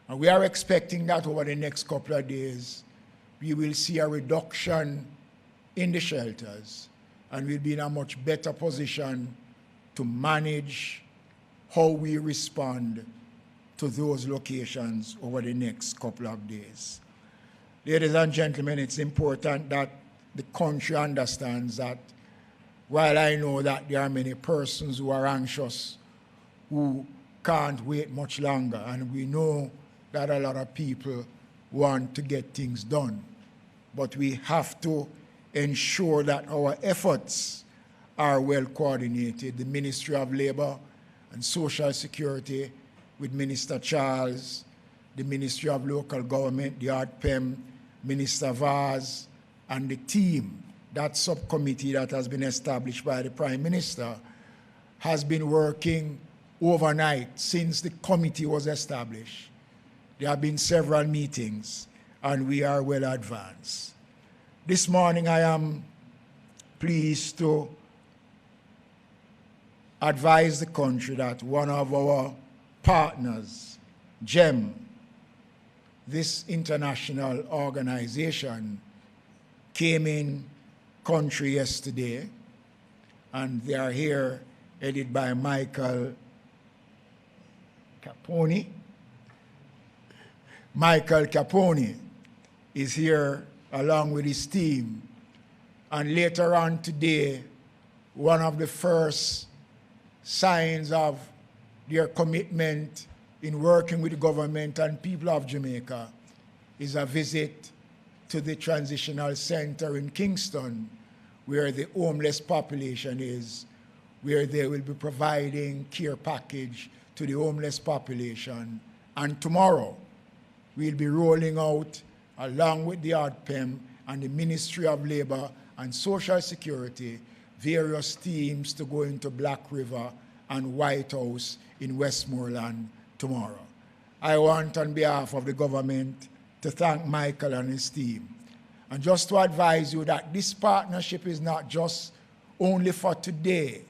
And we are expecting that over the next couple of days, we will see a reduction in the shelters, and we'll be in a much better position to manage how we respond to those locations over the next couple of days. Ladies and gentlemen, it's important that the country understands that while I know that there are many persons who are anxious, who can't wait much longer, and we know that a lot of people want to get things done, but we have to ensure that our efforts are well coordinated. The Ministry of Labor and Social Security with Minister Charles, the Ministry of Local Government, the ARTPEM, Minister Vaz, and the team, that subcommittee that has been established by the Prime Minister, has been working overnight since the committee was established There have been several meetings, and we are well advanced. This morning, I am pleased to advise the country that one of our partners, GEM, this international organization, came in country yesterday, and they are here headed by Michael Capone. Michael Capone is here along with his team. And later on today, one of the first signs of their commitment in working with the government and people of Jamaica is a visit to the transitional center in Kingston, where the homeless population is, where they will be providing care package to the homeless population. And tomorrow, we'll be rolling out, along with the ADPEM and the Ministry of Labor and Social Security, various teams to go into Black River and White House in Westmoreland tomorrow. I want, on behalf of the government, to thank Michael and his team. And just to advise you that this partnership is not just only for today.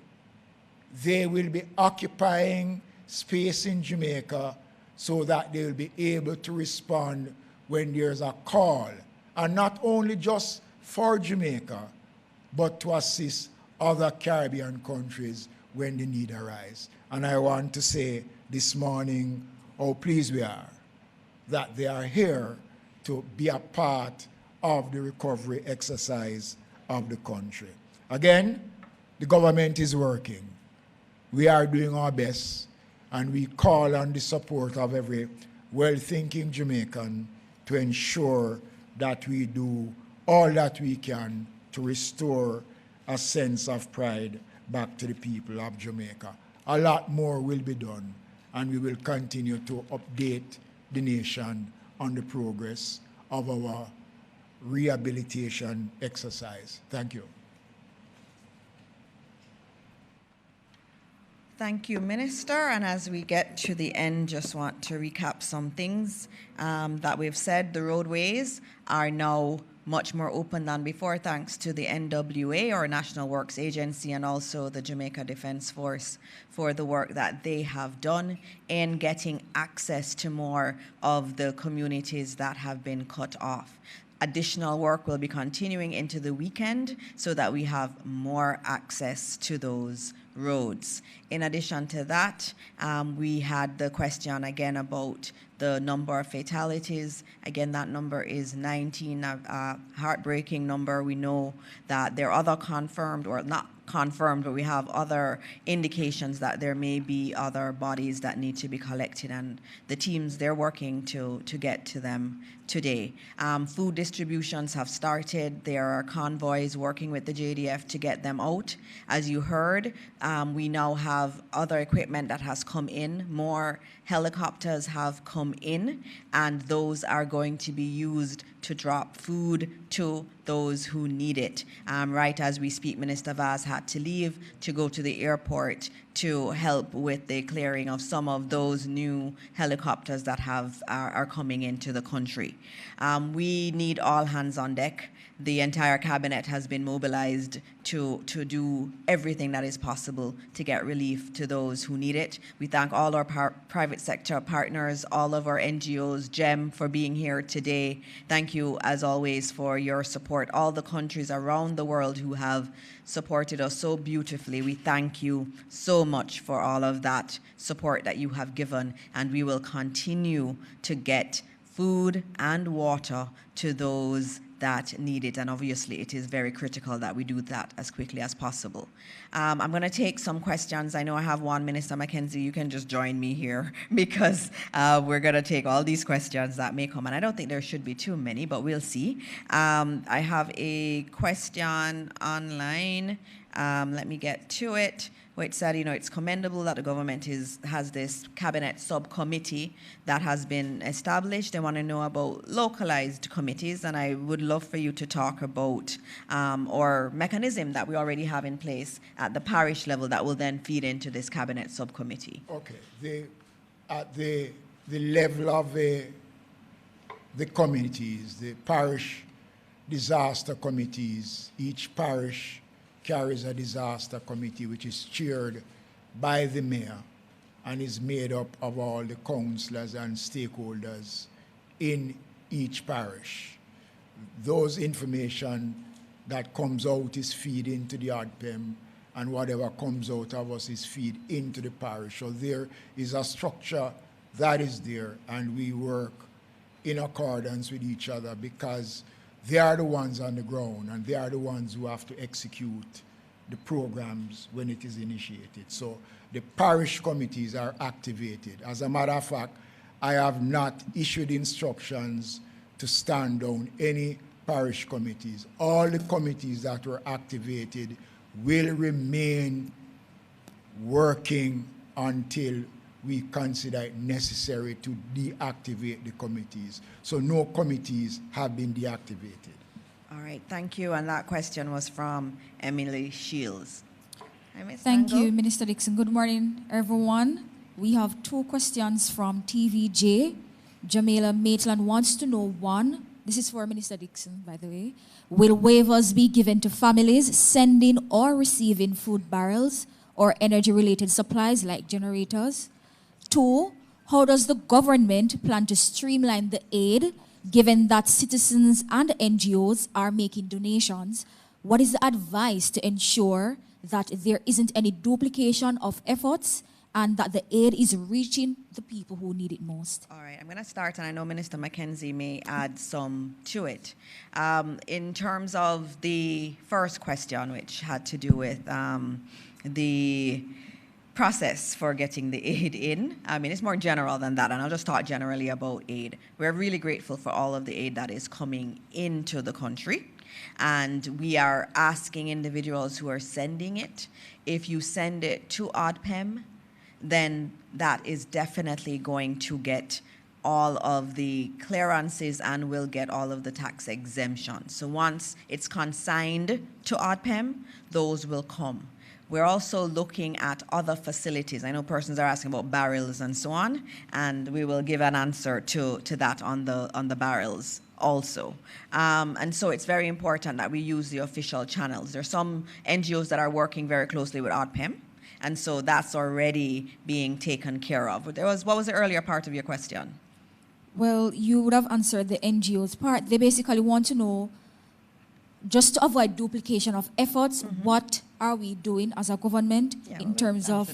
They will be occupying space in Jamaica so that they will be able to respond when there's a call, and not only just for Jamaica, but to assist other Caribbean countries when the need arises. And I want to say this morning how pleased we are that they are here to be a part of the recovery exercise of the country. Again, the government is working. We are doing our best, and we call on the support of every well-thinking Jamaican to ensure that we do all that we can to restore a sense of pride back to the people of Jamaica. A lot more will be done, and we will continue to update the nation on the progress of our rehabilitation exercise. Thank you. Thank you, Minister. And as we get to the end, just want to recap some things that we've said. The roadways are now much more open than before, thanks to the NWA, or National Works Agency, and also the Jamaica Defence Force for the work that they have done in getting access to more of the communities that have been cut off. Additional work will be continuing into the weekend so that we have more access to those roads. In addition to that, we had the question again about the number of fatalities. Again, that number is 19, a heartbreaking number. We know that there are other confirmed, or not confirmed, but we have other indications that there may be other bodies that need to be collected, and the teams, they're working to get to them today. Food distributions have started. There are convoys working with the JDF to get them out. As you heard, we now have other equipment that has come in. More helicopters have come in, and those are going to be used to drop food to those who need it. Right as we speak, Minister Vaz had to leave to go to the airport to help with the clearing of some of those new helicopters that are coming into the country. We need all hands on deck. The entire cabinet has been mobilized to do everything that is possible to get relief to those who need it. We thank all our private sector partners, all of our NGOs, GEM, for being here today. Thank you, as always, for your support. All the countries around the world who have supported us so beautifully, we thank you so much for all of that support that you have given, and we will continue to get food and water to those that need it, and obviously it is very critical that we do that as quickly as possible. I'm going to take some questions. I know I have one. Minister Mackenzie, you can just join me here because we're going to take all these questions that may come, and I don't think there should be too many, but we'll see. I have a question online. Let me get to it. Which said, it's commendable that the government has this cabinet subcommittee that has been established. They want to know about localized committees, and I would love for you to talk about or mechanism that we already have in place at the parish level that will then feed into this cabinet subcommittee. Okay. At the the level of the committees, the parish disaster committees. Each parish carries a disaster committee which is chaired by the mayor and is made up of all the councillors and stakeholders in each parish. Those information that comes out is feed into the ADPEM, and whatever comes out of us is feed into the parish. So there is a structure that is there, and we work in accordance with each other because they are the ones on the ground and they are the ones who have to execute the programs when it is initiated. So the parish committees are activated. As a matter of fact, I have not issued instructions to stand down any parish committees. All the committees that were activated will remain working until we consider it necessary to deactivate the committees. So no committees have been deactivated. All right, thank you. And that question was from Emily Shields. Hi, Ms. Thank Mango. you, Minister Dixon. Good morning, everyone. We have 2 questions from TVJ. Jamila Maitland wants to know, 1, this is for Minister Dixon, by the way, will waivers be given to families sending or receiving food barrels or energy-related supplies like generators? 2, how does the government plan to streamline the aid given that citizens and NGOs are making donations? What is the advice to ensure that there isn't any duplication of efforts and that the aid is reaching the people who need it most? All right, I'm going to start, and I know Minister Mackenzie may add some to it. In terms of the first question, which had to do with the process for getting the aid in. I mean, it's more general than that, and I'll just talk generally about aid. We're really grateful for all of the aid that is coming into the country, and we are asking individuals who are sending it, if you send it to ADPEM, then that is definitely going to get all of the clearances and will get all of the tax exemptions. So once it's consigned to ADPEM, those will come. We're also looking at other facilities. I know persons are asking about barrels and so on, and we will give an answer to that on the barrels also. And so it's very important that we use the official channels. There are some NGOs that are working very closely with ADPEM, and so that's already being taken care of. What was the earlier part of your question? Well, you would have answered the NGOs part. They basically want to know, just to avoid duplication of efforts, what are we doing as a government in terms of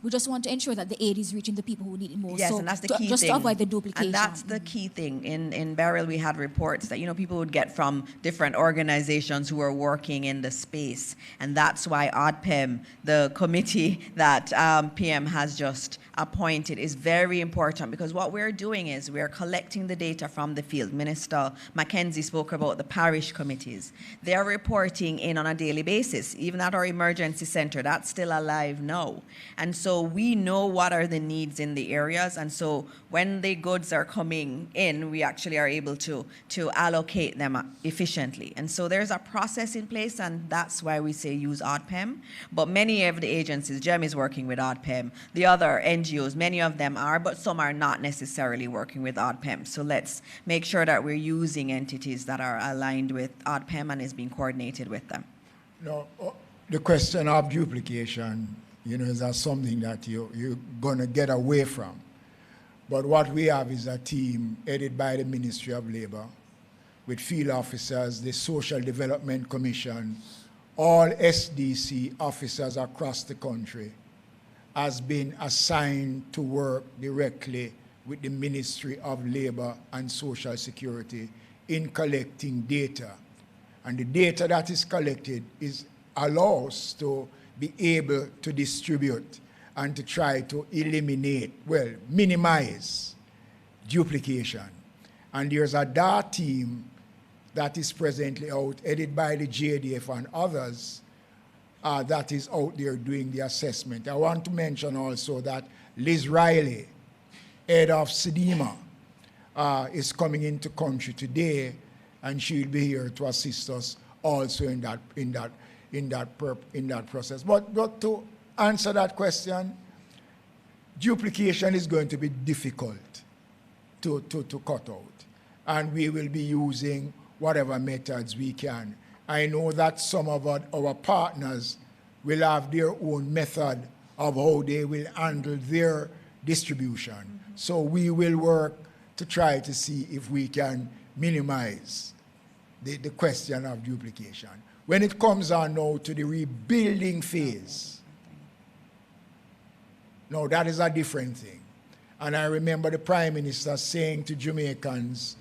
we just want to ensure that the aid is reaching the people who need it most. Yes, so and that's the key just thing. to avoid the duplication. And that's the key thing. In Beryl, we had reports that, people would get from different organizations who are working in the space. And that's why ADPEM, the committee that PM has just appointed, is very important, because what we're doing is we're collecting the data from the field. Minister Mackenzie spoke about the parish committees. They're reporting in on a daily basis, even at our emergency center. That's still alive now. And so we know what are the needs in the areas. And so when the goods are coming in, we actually are able to allocate them efficiently. And so there's a process in place, and that's why we say use ADPEM. But many of the agencies, GEM is working with ADPEM. The other NGOs, many of them are, but some are not necessarily working with ADPEM. So let's make sure that we're using entities that are aligned with ADPEM and is being coordinated with them. No, the question of duplication, is something that you're going to get away from. But what we have is a team headed by the Ministry of Labor with field officers, the Social Development Commission, all SDC officers across the country has been assigned to work directly with the Ministry of Labor and Social Security in collecting data. And the data that is collected allows to be able to distribute and to try to minimize duplication. And there's a DAR team that is presently out, headed by the JDF and others, that is out there doing the assessment. I want to mention also that Liz Riley, head of SEDEMA, is coming into country today, and she'll be here to assist us also in that process. But to answer that question, duplication is going to be difficult. to cut out. And we will be using whatever methods we can. I know that some of our partners will have their own method of how they will handle their distribution. So we will work to try to see if we can minimize the question of duplication. When it comes on now to the rebuilding phase, no, that is a different thing. And I remember the Prime Minister saying to Jamaicans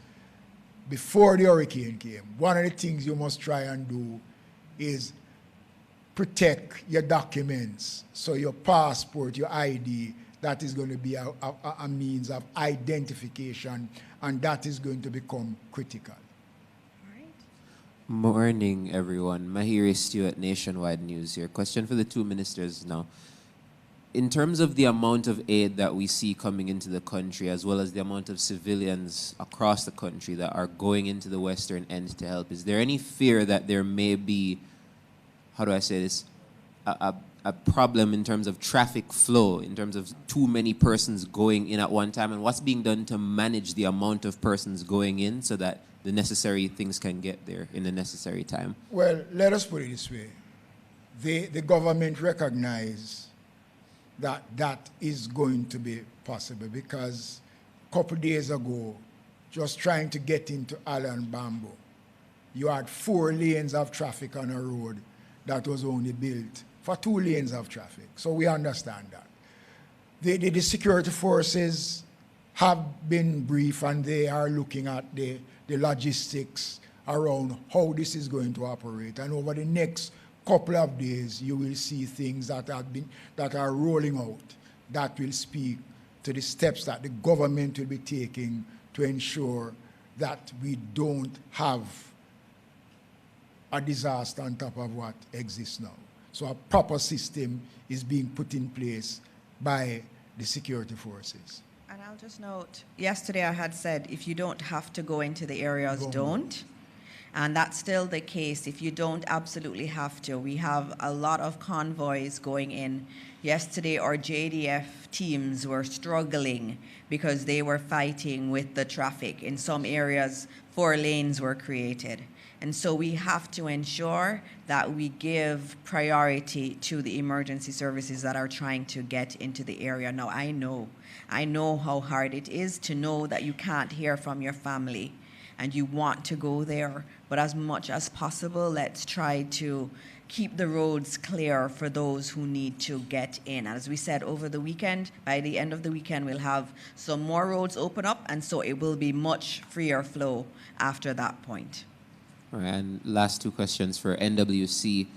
before the hurricane came, one of the things you must try and do is protect your documents. So your passport, your ID, that is going to be a means of identification, and that is going to become critical. Morning, everyone. Mahiri Stewart, Nationwide News here. Question for the two ministers now. In terms of the amount of aid that we see coming into the country, as well as the amount of civilians across the country that are going into the western end to help, is there any fear that there may be, how do I say this, a problem in terms of traffic flow, in terms of too many persons going in at one time, and what's being done to manage the amount of persons going in so that the necessary things can get there in the necessary time? Well, let us put it this way. The government recognize that that is going to be possible, because a couple days ago, just trying to get into Allen Bamboo, you had 4 lanes of traffic on a road that was only built for 2 lanes of traffic. So we understand that. The security forces have been briefed, and they are looking at the logistics around how this is going to operate. And over the next couple of days, you will see things that are rolling out that will speak to the steps that the government will be taking to ensure that we don't have a disaster on top of what exists now. So a proper system is being put in place by the security forces. And I'll just note, yesterday I had said, if you don't have to go into the areas, don't. And that's still the case. If you don't absolutely have to, we have a lot of convoys going in. Yesterday, our JDF teams were struggling because they were fighting with the traffic. In some areas, 4 lanes were created. And so we have to ensure that we give priority to the emergency services that are trying to get into the area. Now, I know how hard it is to know that you can't hear from your family and you want to go there, but as much as possible, let's try to keep the roads clear for those who need to get in. As we said, over the weekend, by the end of the weekend, we'll have some more roads open up, and so it will be much freer flow after that point. All right, and last 2 questions for NWC.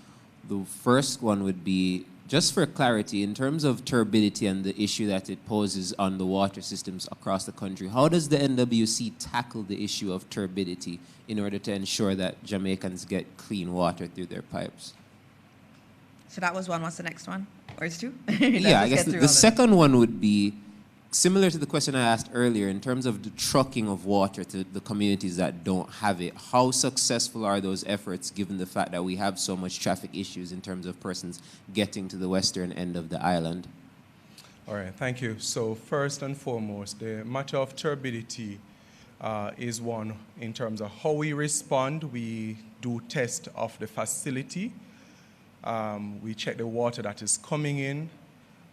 The first one would be, just for clarity, in terms of turbidity and the issue that it poses on the water systems across the country, how does the NWC tackle the issue of turbidity in order to ensure that Jamaicans get clean water through their pipes? So that was one. What's the next one? Or is 2? Yeah, I guess the second one would be similar to the question I asked earlier in terms of the trucking of water to the communities that don't have it. How successful are those efforts given the fact that we have so much traffic issues in terms of persons getting to the western end of the island? All right, thank you. So first and foremost, the matter of turbidity is one in terms of how we respond. We do test of the facility. We check the water that is coming in.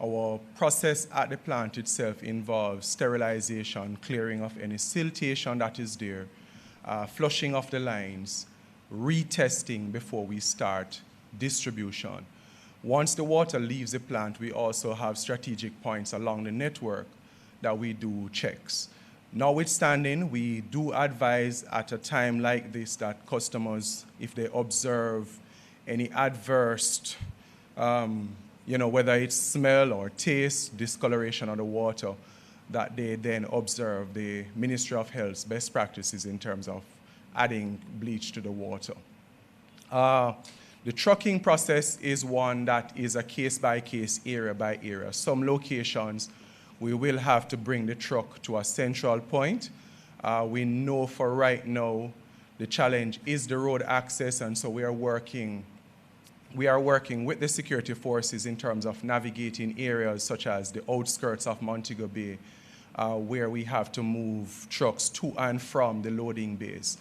Our process at the plant itself involves sterilization, clearing of any siltation that is there, flushing of the lines, retesting before we start distribution. Once the water leaves the plant, we also have strategic points along the network that we do checks. Notwithstanding, we do advise at a time like this that customers, if they observe any adverse whether it's smell or taste, discoloration of the water, that they then observe the Ministry of Health's best practices in terms of adding bleach to the water. The trucking process is one that is a case-by-case, area-by-area. Some locations, we will have to bring the truck to a central point. We know for right now the challenge is the road access, and so we are working with the security forces in terms of navigating areas such as the outskirts of Montego Bay where we have to move trucks to and from the loading bays.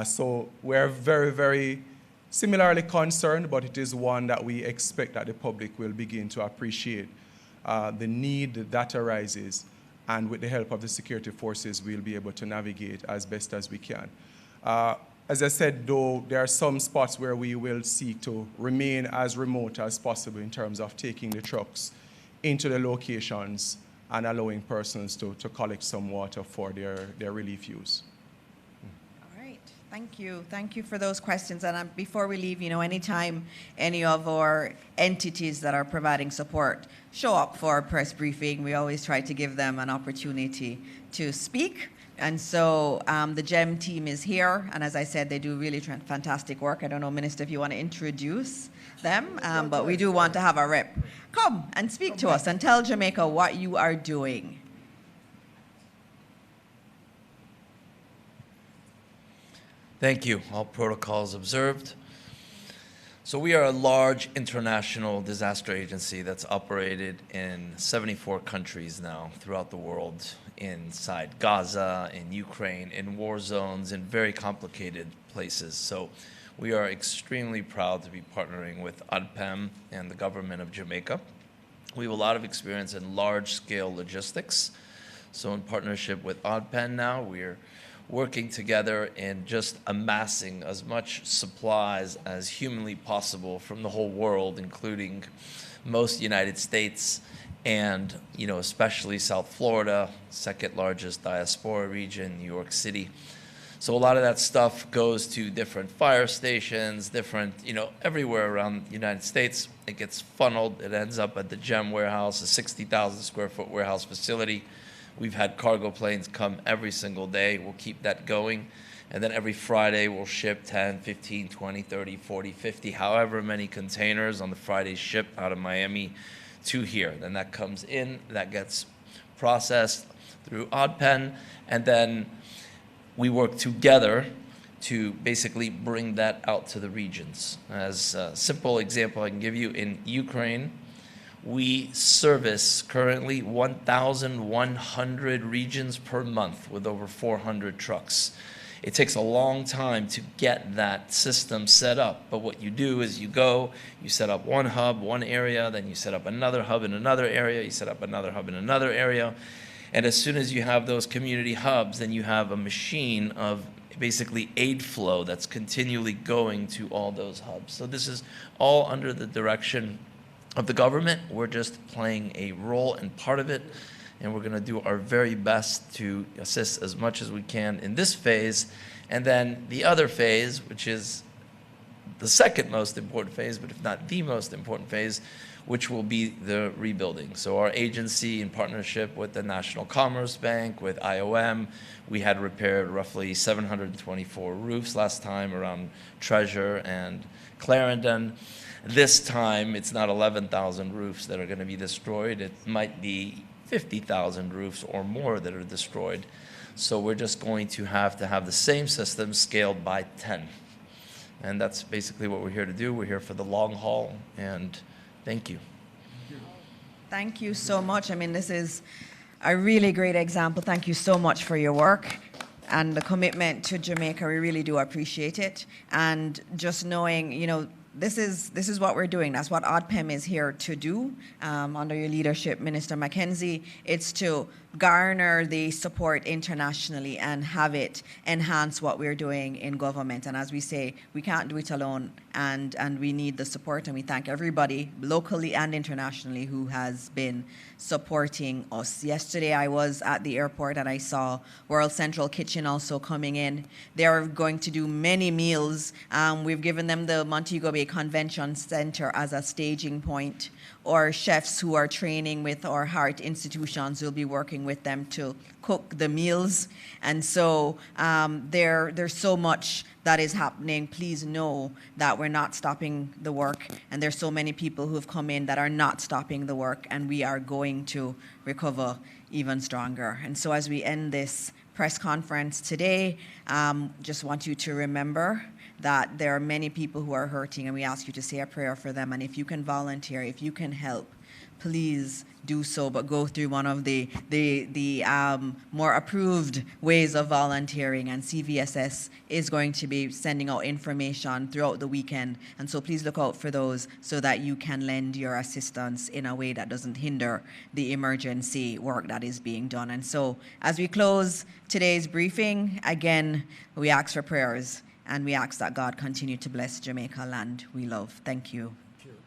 So we're very, very similarly concerned, but it is one that we expect that the public will begin to appreciate the need that arises, and with the help of the security forces, we'll be able to navigate as best as we can. As I said, though, there are some spots where we will seek to remain as remote as possible in terms of taking the trucks into the locations and allowing persons to collect some water for their relief use. All right. Thank you. Thank you for those questions. And before we leave, anytime any of our entities that are providing support show up for a press briefing, we always try to give them an opportunity to speak. And so the GEM team is here, and as I said, they do really fantastic work. I don't know, Minister, if you want to introduce them, but we do want to have a rep come and speak to us and tell Jamaica what you are doing. Thank you. All protocols observed. So we are a large international disaster agency that's operated in 74 countries now throughout the world, inside Gaza, in Ukraine, in war zones, in very complicated places. So we are extremely proud to be partnering with ADPEM and the government of Jamaica. We have a lot of experience in large-scale logistics. So in partnership with ADPEM now, we're working together in just amassing as much supplies as humanly possible from the whole world, including most United States and, especially South Florida, second largest diaspora region, New York City. So a lot of that stuff goes to different fire stations, different, everywhere around the United States. It gets funneled. It ends up at the GEM warehouse, a 60,000 square foot warehouse facility. We've had cargo planes come every single day. We'll keep that going. And then every Friday, we'll ship 10, 15, 20, 30, 40, 50, however many containers on the Friday ship out of Miami to here. Then that comes in, that gets processed through ADPEN, and then we work together to basically bring that out to the regions. As a simple example I can give you, in Ukraine, we service currently 1,100 regions per month with over 400 trucks. It takes a long time to get that system set up, but what you do is you set up one hub, one area, then you set up another hub in another area, you set up another hub in another area, and as soon as you have those community hubs, then you have a machine of basically aid flow that's continually going to all those hubs. So this is all under the direction of the government. We're just playing a role and part of it, and we're going to do our very best to assist as much as we can in this phase. And then the other phase, which is the second most important phase, but if not the most important phase, which will be the rebuilding. So our agency, in partnership with the National Commerce Bank, with IOM, we had repaired roughly 724 roofs last time around Treasure and Clarendon. This time, it's not 11,000 roofs that are going to be destroyed. It might be 50,000 roofs or more that are destroyed. So we're just going to have the same system scaled by 10. And that's basically what we're here to do. We're here for the long haul, and thank you. Thank you so much. This is a really great example. Thank you so much for your work and the commitment to Jamaica. We really do appreciate it. And just knowing, this is what we're doing. That's what ADPEM is here to do under your leadership, Minister Mackenzie. It's to garner the support internationally and have it enhance what we're doing in government. And as we say, we can't do it alone, and we need the support, and we thank everybody locally and internationally who has been supporting us. Yesterday I was at the airport and I saw World Central Kitchen also coming in. They are going to do many meals. We've given them the Montego Bay Convention Center as a staging point. Or chefs who are training with our heart institutions will be working with them to cook the meals. And so there's so much that is happening. Please know that we're not stopping the work. And there's so many people who have come in that are not stopping the work. And we are going to recover even stronger. And so as we end this press conference today, just want you to remember that there are many people who are hurting, and we ask you to say a prayer for them. And if you can volunteer, if you can help, please do so, but go through one of the more approved ways of volunteering, and CVSS is going to be sending out information throughout the weekend, and so please look out for those so that you can lend your assistance in a way that doesn't hinder the emergency work that is being done. And so as we close today's briefing, again, we ask for prayers, and we ask that God continue to bless Jamaica, land we love. Thank you. Thank you.